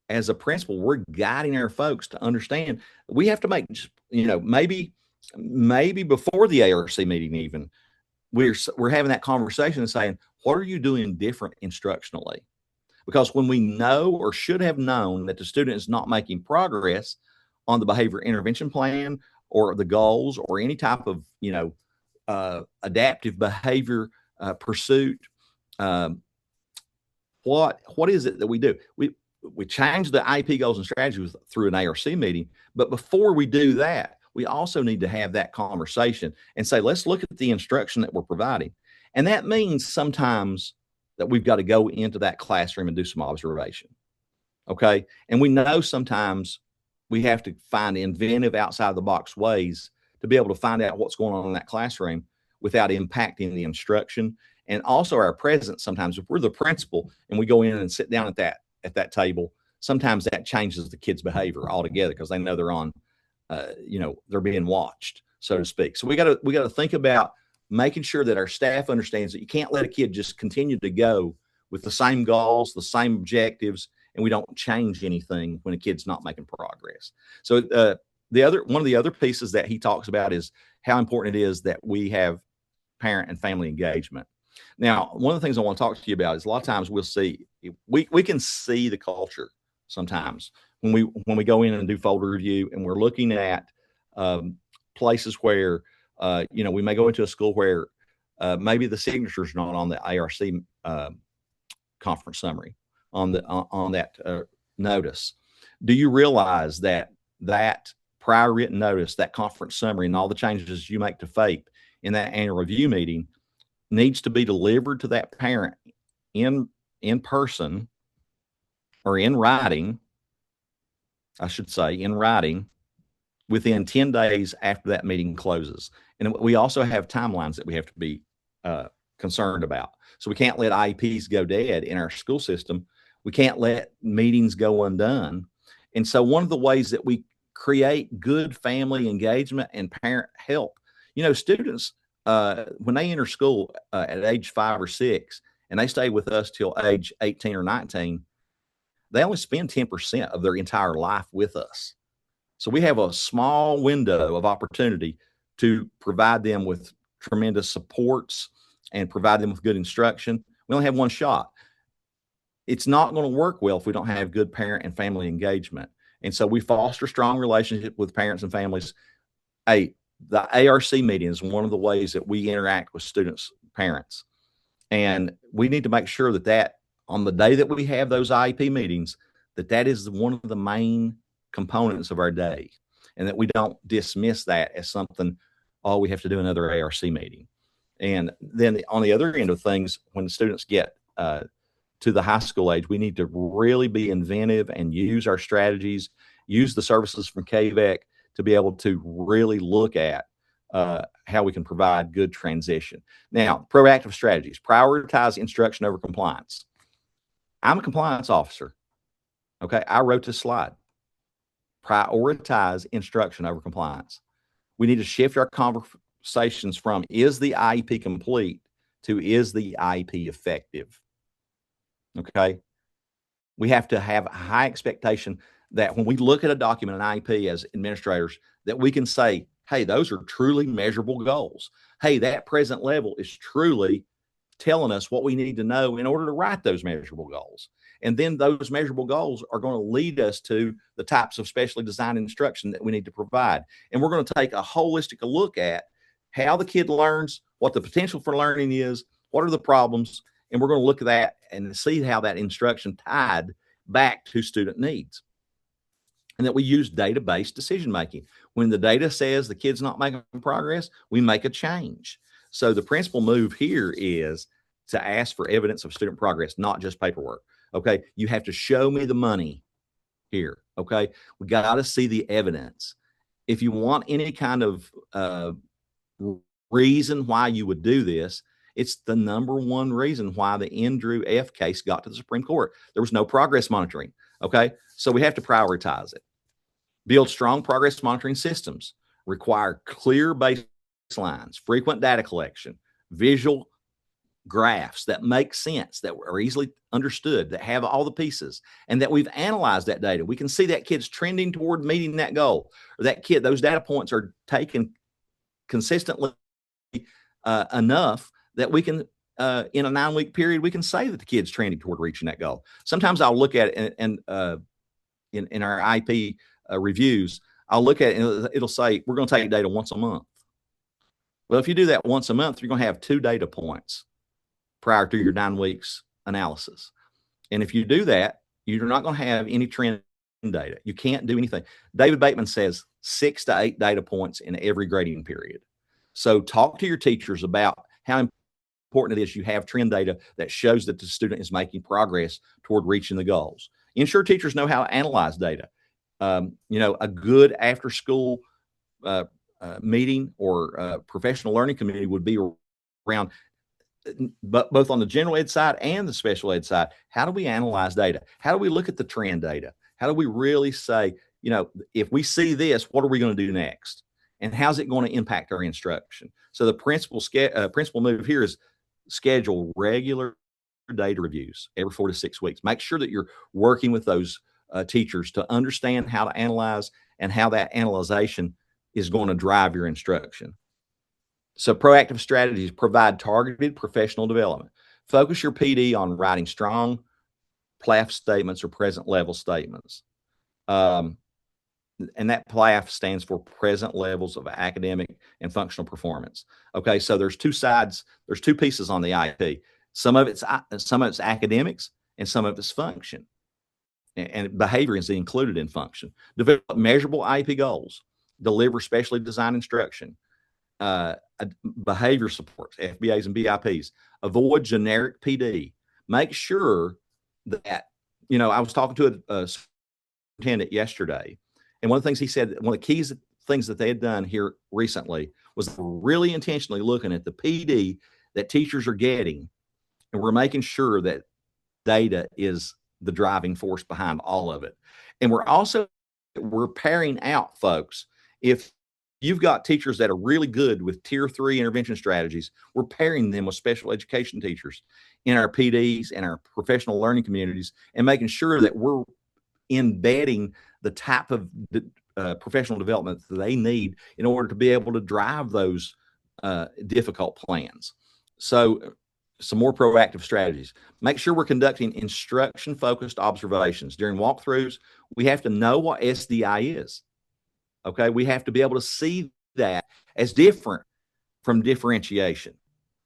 as a principal, we're guiding our folks to understand. We have to make, maybe before the ARC meeting, even we're having that conversation and saying, what are you doing different instructionally? Because when we know or should have known that the student is not making progress on the behavior intervention plan or the goals or any type of, adaptive behavior pursuit, what is it that we do? We change the IEP goals and strategies through an ARC meeting, but before we do that, we also need to have that conversation and say, let's look at the instruction that we're providing. And that means sometimes that we've got to go into that classroom and do some observation. Okay. And we know sometimes we have to find inventive, outside the box ways to be able to find out what's going on in that classroom without impacting the instruction. And also our presence. Sometimes if we're the principal and we go in and sit down at that table, sometimes that changes the kids' behavior altogether, because they know they're on, they're being watched, so to speak. So we got to think about making sure that our staff understands that you can't let a kid just continue to go with the same goals, the same objectives, and we don't change anything when a kid's not making progress. So one of the other pieces that he talks about is how important it is that we have parent and family engagement. Now, one of the things I want to talk to you about is a lot of times we can see the culture sometimes when we go in and do folder review, and we're looking at places where we may go into a school where maybe the signature's not on the ARC conference summary on that notice. Do you realize that prior written notice, that conference summary, and all the changes you make to FAPE in that annual review meeting needs to be delivered to that parent in person or in writing, I should say, in writing, within 10 days after that meeting closes. And we also have timelines that we have to be concerned about. So we can't let IEPs go dead in our school system. We can't let meetings go undone. And so one of the ways that we create good family engagement and parent help, students, when they enter school at age 5 or 6, and they stay with us till age 18 or 19, they only spend 10% of their entire life with us. So we have a small window of opportunity to provide them with tremendous supports and provide them with good instruction. We only have one shot. It's not going to work well if we don't have good parent and family engagement. And so we foster strong relationship with parents and families. The ARC meeting is one of the ways that we interact with students' parents. And we need to make sure that on the day that we have those IEP meetings, that is one of the main components of our day, and that we don't dismiss that as something, oh, we have to do another ARC meeting. And then on the other end of things, when students get to the high school age, we need to really be inventive and use our strategies, use the services from KVEC to be able to really look at how we can provide good transition. Now, proactive strategies, prioritize instruction over compliance. I'm a compliance officer. Okay, I wrote this slide. Prioritize instruction over compliance. We need to shift our conversations from is the IEP complete to is the IEP effective? Okay, we have to have a high expectation that when we look at a document, an IEP, as administrators, that we can say, hey, those are truly measurable goals. Hey, that present level is truly telling us what we need to know in order to write those measurable goals. And then those measurable goals are going to lead us to the types of specially designed instruction that we need to provide. And we're going to take a holistic look at how the kid learns, what the potential for learning is, what are the problems, and we're going to look at that and see how that instruction tied back to student needs. And that we use data-based decision-making. When the data says the kid's not making progress, we make a change. So the principal move here is to ask for evidence of student progress, not just paperwork. Okay, you have to show me the money here. Okay, we got to see the evidence. If you want any kind of reason why you would do this, it's the number one reason why the Andrew F. case got to the Supreme Court. There was no progress monitoring. Okay, so we have to prioritize it. Build strong progress monitoring systems. Require clear baselines, frequent data collection, visual graphs that make sense, that are easily understood, that have all the pieces, and that we've analyzed that data. We can see that kid's trending toward meeting that goal, or that kid, those data points are taken consistently enough that we can, in a 9-week period, we can say that the kid's trending toward reaching that goal. Sometimes I'll look at it and in our IP reviews, I'll look at it and it'll say, we're going to take data once a month. Well, if you do that once a month, you're going to have 2 data points prior to your 9 weeks analysis. And if you do that, you're not going to have any trend data. You can't do anything. David Bateman says 6 to 8 data points in every grading period. So talk to your teachers about how important it is you have trend data that shows that the student is making progress toward reaching the goals. Ensure teachers know how to analyze data. A good after school meeting or professional learning committee would be around, but both on the general ed side and the special ed side. How do we analyze data? How do we look at the trend data? How do we really say, if we see this, what are we going to do next? And how's it going to impact our instruction? So the principal move here is schedule regular data reviews every 4 to 6 weeks. Make sure that you're working with those teachers to understand how to analyze and how that analyzation is going to drive your instruction. So proactive strategies provide targeted professional development. Focus your PD on writing strong PLAF statements or present level statements. and that PLAF stands for present levels of academic and functional performance. Okay, so there's two sides, there's two pieces on the IEP. Some of it's academics and some of it's function. And behavior is included in function. Develop measurable IEP goals, deliver specially designed instruction, behavior supports, FBAs and BIPs, avoid generic PD. Make sure that, I was talking to a superintendent yesterday, and one of the things he said, one of the keys things that they had done here recently was really intentionally looking at the PD that teachers are getting, and we're making sure that data is the driving force behind all of it. And we're pairing out folks. If you've got teachers that are really good with tier 3 intervention strategies, we're pairing them with special education teachers in our PDs and our professional learning communities, and making sure that we're embedding the type of professional development that they need in order to be able to drive those difficult plans. So some more proactive strategies. Make sure we're conducting instruction-focused observations. During walkthroughs, we have to know what SDI is. Okay, we have to be able to see that as different from differentiation.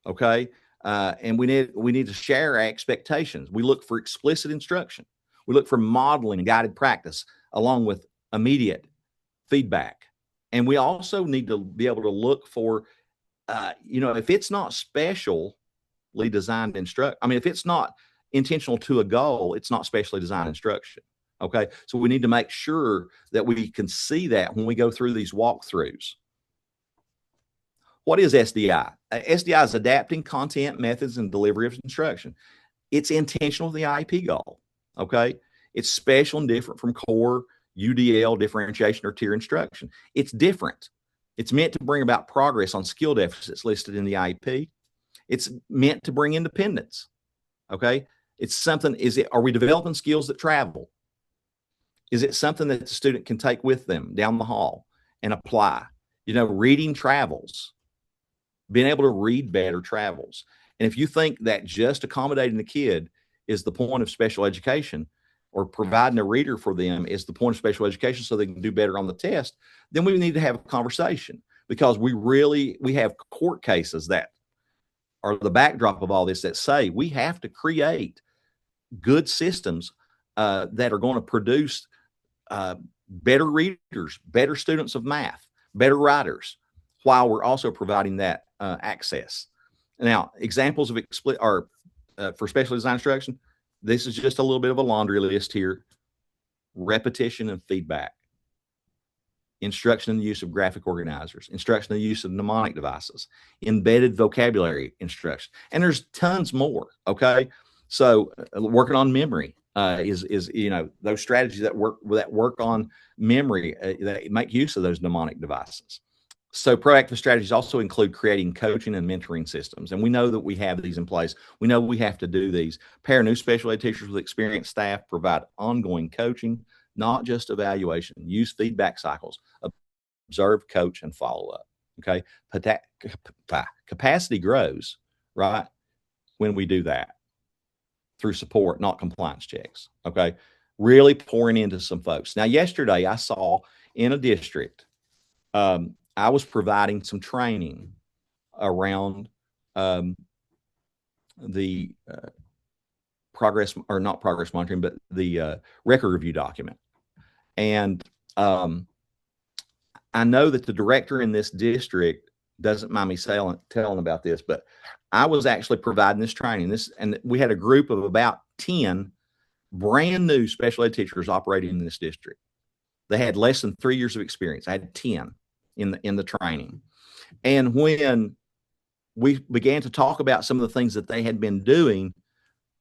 Okay, and we need to share our expectations. We look for explicit instruction. We look for modeling and guided practice along with immediate feedback. And we also need to be able to look for, if it's not specially designed if it's not intentional to a goal, it's not specially designed instruction. Okay, so we need to make sure that we can see that when we go through these walkthroughs. What is SDI? SDI is adapting content, methods, and delivery of instruction. It's intentional with the IEP goal. Okay, it's special and different from core, UDL, differentiation, or tier instruction. It's different. It's meant to bring about progress on skill deficits listed in the IEP. It's meant to bring independence. Okay, it's something. Are we developing skills that travel? Is it something that the student can take with them down the hall and apply? Reading travels. Being able to read better travels. And if you think that just accommodating the kid is the point of special education, or providing a reader for them is the point of special education so they can do better on the test, then we need to have a conversation, because we have court cases that are the backdrop of all this that say we have to create good systems that are going to produce better readers, better students of math, better writers, while we're also providing that access. Now, examples of for special design instruction, this is just a little bit of a laundry list here. Repetition and feedback. Instruction in the use of graphic organizers. Instruction in the use of mnemonic devices. Embedded vocabulary instruction. And there's tons more, okay? So working on memory is those strategies that work on memory that make use of those mnemonic devices. So proactive strategies also include creating coaching and mentoring systems. And we know that we have these in place. We know we have to do these. Pair new special ed teachers with experienced staff, provide ongoing coaching, not just evaluation. Use feedback cycles, observe, coach, and follow up. Okay. Capacity grows, right, when we do that through support, not compliance checks. Okay. Really pouring into some folks. Now, yesterday I saw in a district, I was providing some training around the progress, or not progress monitoring, but the record review document. And I know that the director in this district doesn't mind me telling about this, but I was actually providing this training. And we had a group of about 10 brand new special ed teachers operating in this district. They had less than 3 years of experience. I had 10 in the training. And when we began to talk about some of the things that they had been doing,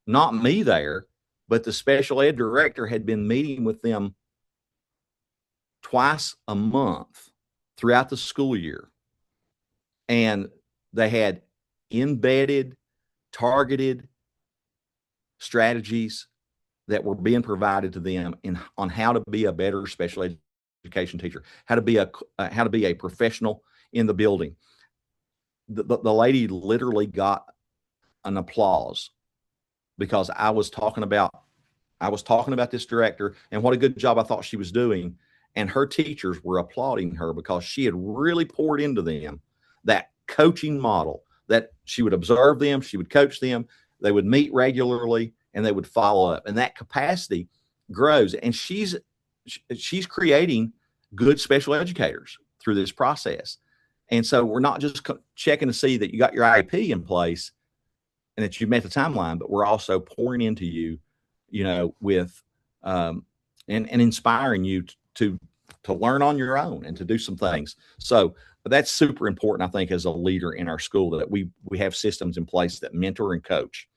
not me there, but the special ed director had been meeting with them twice a month throughout the school year. And they had embedded, targeted strategies that were being provided to them on how to be a better special education teacher, how to be a professional in the building. The lady literally got an applause because I was talking about this director and what a good job I thought she was doing. and her teachers were applauding her because she had really poured into them that coaching model, that she would observe them, she would coach them, they would meet regularly, and they would follow up. And that capacity grows. And she's creating good special educators through this process. And so we're not just checking to see that you got your IEP in place and that you've met the timeline, but we're also pouring into you, with and inspiring you to learn on your own and to do some things. So that's super important, I think, as a leader in our school, that we have systems in place that mentor and coach.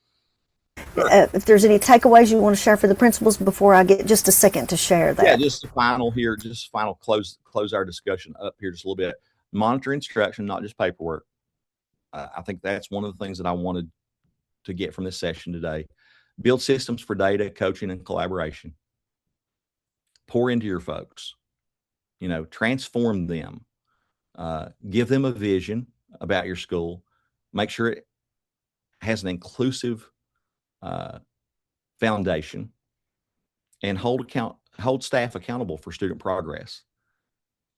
If there's any takeaways you want to share for the principals before I get just a second to share that. Yeah, just close our discussion up here just a little bit. Monitor instruction, not just paperwork. I think that's one of the things that I wanted to get from this session today. Build systems for data, coaching, and collaboration. Pour into your folks, transform them, give them a vision about your school, make sure it has an inclusive foundation, and hold staff accountable for student progress.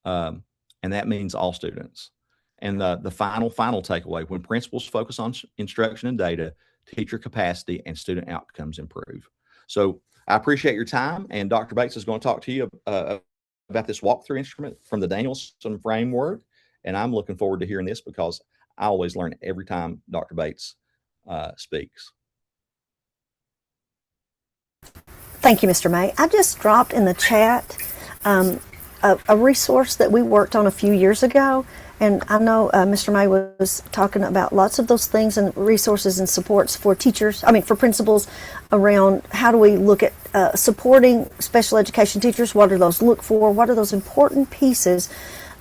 And that means all students. And the final takeaway: when principals focus on instruction and data, teacher capacity and student outcomes improve. So I appreciate your time, and Dr. Bates is going to talk to you about this walkthrough instrument from the Danielson framework. And I'm looking forward to hearing this because I always learn every time Dr. Bates speaks. Thank you, Mr. May. I just dropped in the chat a resource that we worked on a few years ago. And I know Mr. May was talking about lots of those things and resources and supports for for principals around how do we look at supporting special education teachers, what do those look for, what are those important pieces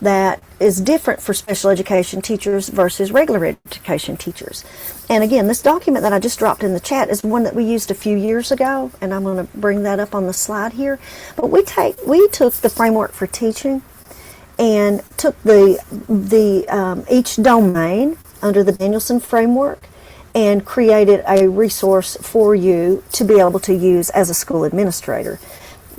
that is different for special education teachers versus regular education teachers. And again, this document that I just dropped in the chat is one that we used a few years ago, and I'm going to bring that up on the slide here. But we took the framework for teaching and took each domain under the Danielson framework and created a resource for you to be able to use as a school administrator.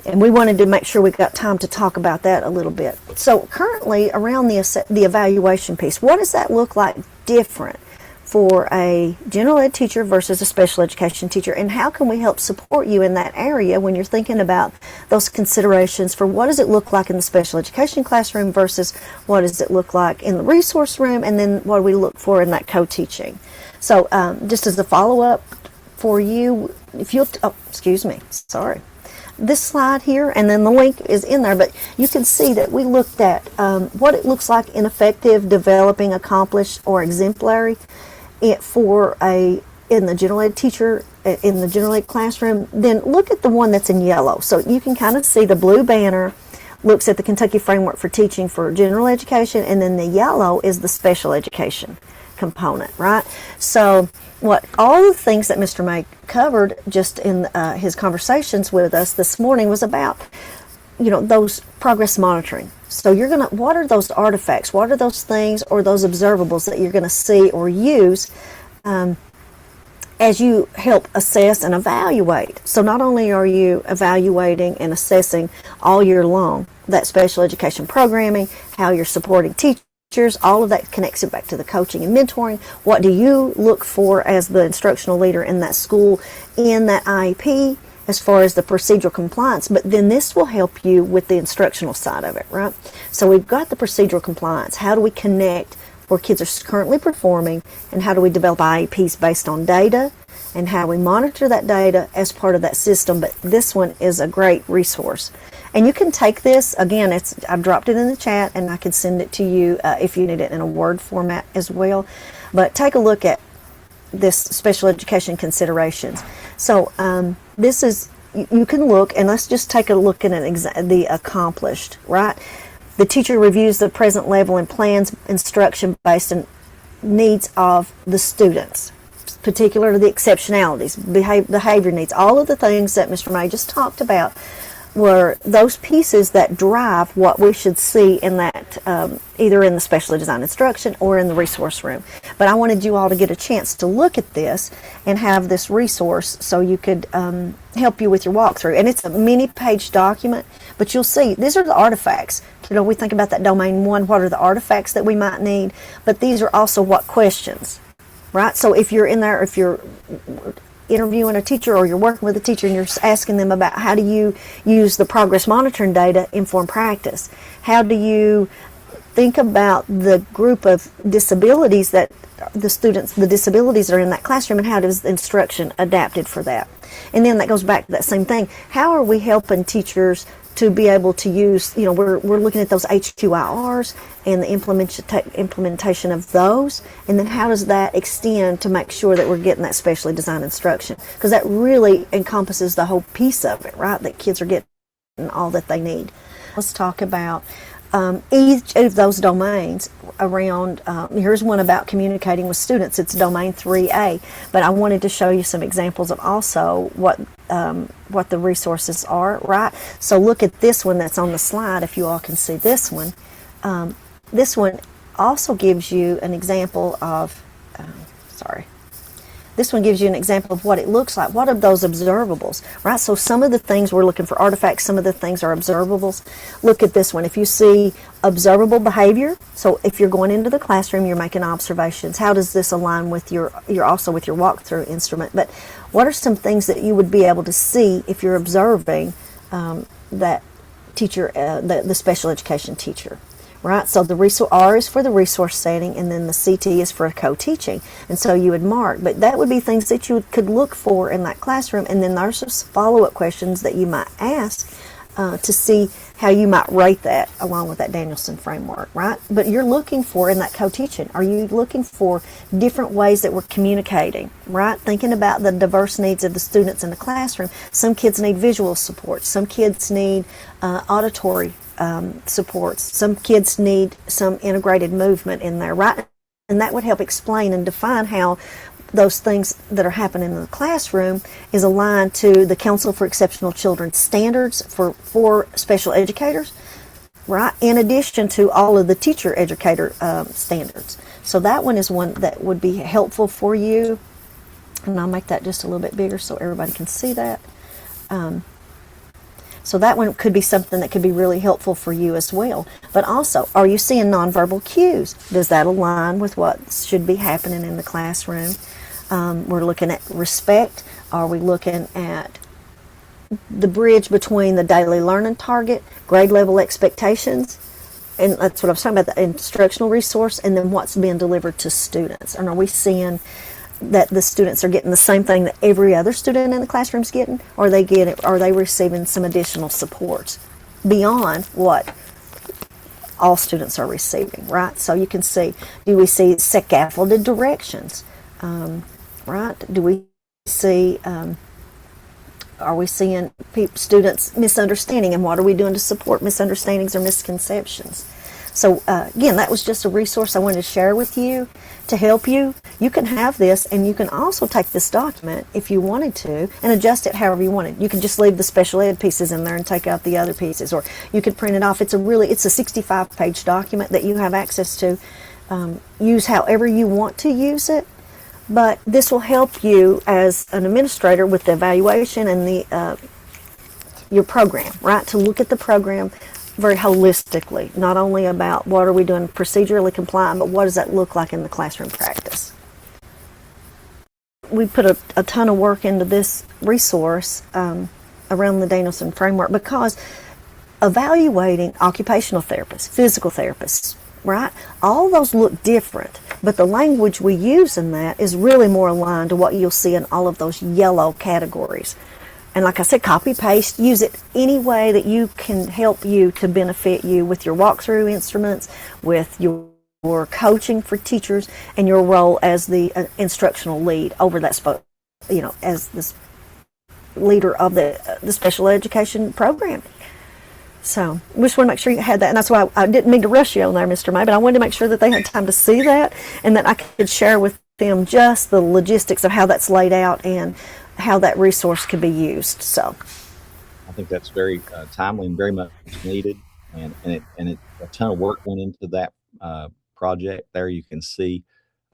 And we wanted to make sure we got time to talk about that a little bit. So currently around the evaluation piece, what does that look like different for a general ed teacher versus a special education teacher? And how can we help support you in that area when you're thinking about those considerations for what does it look like in the special education classroom versus what does it look like in the resource room, and then what do we look for in that co-teaching? So just as a follow-up for you, this slide here, and then the link is in there, but you can see that we looked at what it looks like in effective, developing, accomplished, or exemplary in the general ed teacher, in the general ed classroom. Then look at the one that's in yellow. So you can kind of see the blue banner looks at the Kentucky Framework for Teaching for general education, and then the yellow is the special education component, right? So all the things that Mr. May covered just in his conversations with us this morning was about, those progress monitoring. So what are those artifacts? What are those things or those observables that you're going to see or use as you help assess and evaluate? So not only are you evaluating and assessing all year long that special education programming, how you're supporting teachers, all of that connects it back to the coaching and mentoring. What do you look for as the instructional leader in that school in that IEP as far as the procedural compliance? But then this will help you with the instructional side of it, right? So we've got the procedural compliance. How do we connect where kids are currently performing, and how do we develop IEPs based on data, and how we monitor that data as part of that system? But this one is a great resource. And you can take this, again, I've dropped it in the chat, and I can send it to you if you need it in a Word format as well. But take a look at this special education considerations. So this is, you can look, and let's just take a look at the accomplished, right? The teacher reviews the present level and plans instruction based on needs of the students, particularly the exceptionalities, behavior needs, all of the things that Mr. May just talked about. were those pieces that drive what we should see in that, either in the specially designed instruction or in the resource room. But I wanted you all to get a chance to look at this and have this resource so you could help you with your walkthrough. And it's a many-page document, but you'll see these are the artifacts. We think about that domain 1, what are the artifacts that we might need, but these are also what questions, right? So if you're in there, if you're interviewing a teacher or you're working with a teacher and you're asking them about how do you use the progress monitoring data inform practice, how do you think about the group of disabilities that the disabilities that are in that classroom, and how does the instruction adapted for that? And then that goes back to that same thing. How are we helping teachers to be able to use, we're looking at those HQIRs and the implementation of those, and then how does that extend to make sure that we're getting that specially designed instruction? Because that really encompasses the whole piece of it, right? That kids are getting all that they need. Let's talk about each of those domains around, here's one about communicating with students. It's domain 3A, but I wanted to show you some examples of also what the resources are, right? So look at this one that's on the slide, if you all can see this one. This one also gives you an example of, this one gives you an example of what it looks like. What are those observables, right? So some of the things we're looking for artifacts, some of the things are observables. Look at this one. If you see observable behavior, so if you're going into the classroom, you're making observations. How does this align with you're also with your walkthrough instrument? But what are some things that you would be able to see if you're observing that teacher, the special education teacher? Right, so the R is for the resource setting, and then the CT is for co-teaching. And so you would mark, but that would be things that you could look for in that classroom, and then there's just follow-up questions that you might ask to see how you might rate that along with that Danielson framework, right? But you're looking for in that co-teaching, are you looking for different ways that we're communicating, right? Thinking about the diverse needs of the students in the classroom. Some kids need visual support, some kids need auditory supports. Some kids need some integrated movement in there, right? And that would help explain and define how those things that are happening in the classroom is aligned to the Council for Exceptional Children standards for special educators, right? In addition to all of the teacher educator standards. So that one is one that would be helpful for you. And I'll make that just a little bit bigger so everybody can see that. So that one could be something that could be really helpful for you as well. But also, are you seeing nonverbal cues? Does that align with what should be happening in the classroom? We're looking at respect. Are we looking at the bridge between the daily learning target, grade level expectations, and that's what I was talking about, the instructional resource, and then what's being delivered to students? And are we seeing that the students are getting the same thing that every other student in the classroom is getting, or are they receiving some additional supports beyond what all students are receiving, right? So you can see, do we see scaffolded directions, right? Do we see, are we seeing students misunderstanding, and what are we doing to support misunderstandings or misconceptions? So again, that was just a resource I wanted to share with you to help you. You can have this, and you can also take this document if you wanted to and adjust it however you wanted. You can just leave the special ed pieces in there and take out the other pieces, or you could print it off. It's a 65-page document that you have access to. Use however you want to use it, but this will help you as an administrator with the evaluation and your program, right? To look at the program very holistically, not only about what are we doing procedurally compliant, but what does that look like in the classroom practice. We put a ton of work into this resource around the Danielson framework, because evaluating occupational therapists, physical therapists, right, all those look different, but the language we use in that is really more aligned to what you'll see in all of those yellow categories. And like I said, copy paste, use it any way that you can help you to benefit you with your walkthrough instruments, with your coaching for teachers, and your role as the instructional lead over that, as this leader of the special education program. So we just want to make sure you had that, and that's why I didn't mean to rush you on there, Mr. May, but I wanted to make sure that they had time to see that, and that I could share with them just the logistics of how that's laid out and how that resource could be used. So I think that's very timely and very much needed. And a ton of work went into that project. There you can see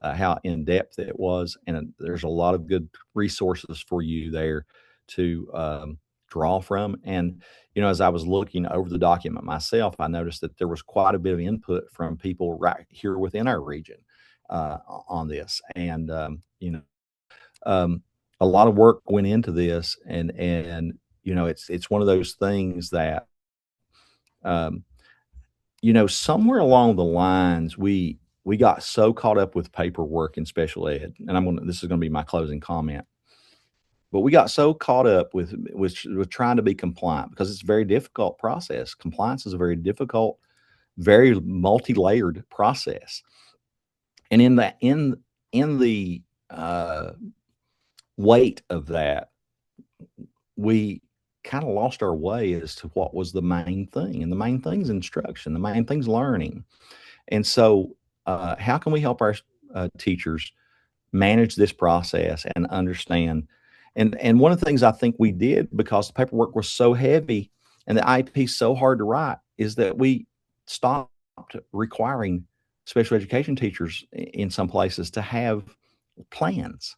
how in depth it was, and there's a lot of good resources for you there to draw from. And as I was looking over the document myself, I noticed that there was quite a bit of input from people right here within our region on this, and um, a lot of work went into this, and it's one of those things that um, somewhere along the lines we got so caught up with paperwork in special ed, and this is gonna be my closing comment, but we got so caught up with trying to be compliant because it's a very difficult process. Compliance is a very difficult, very multi-layered process. And in the weight of that, we kind of lost our way as to what was the main thing. And the main thing is instruction. The main thing is learning. And so, how can we help our teachers manage this process and understand? And one of the things I think we did, because the paperwork was so heavy and the IEP so hard to write, is that we stopped requiring special education teachers in some places to have plans,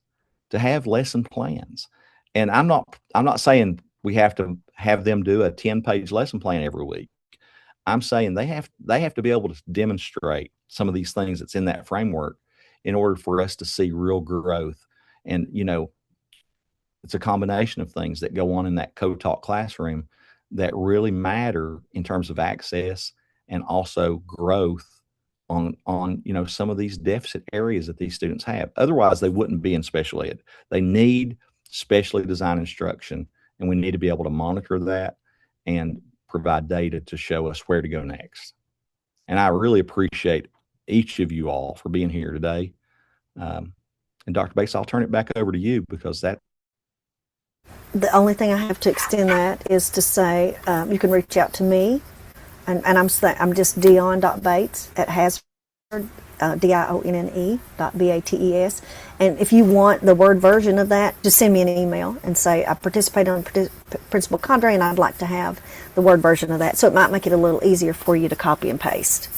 to have lesson plans. And I'm not saying we have to have them do a 10-page lesson plan every week. I'm saying they have to be able to demonstrate some of these things that's in that framework in order for us to see real growth. And it's a combination of things that go on in that co-taught classroom that really matter in terms of access and also growth on some of these deficit areas that these students have. Otherwise, they wouldn't be in special ed. They need specially designed instruction, and we need to be able to monitor that and provide data to show us where to go next. And I really appreciate each of you all for being here today. And Dr. Bates, I'll turn it back over to you, because the only thing I have to extend that is to say you can reach out to me, and I'm just Dionne.Bates at Hasford, DIONNE.BATES. And if you want the Word version of that, just send me an email and say I participated on Principal Condre and I'd like to have the Word version of that. So it might make it a little easier for you to copy and paste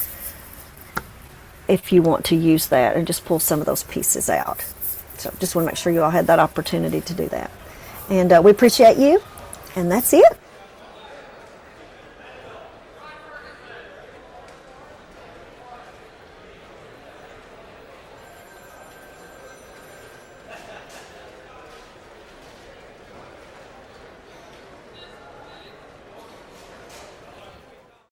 if you want to use that and just pull some of those pieces out. So just want to make sure you all had that opportunity to do that. And we appreciate you, and that's it.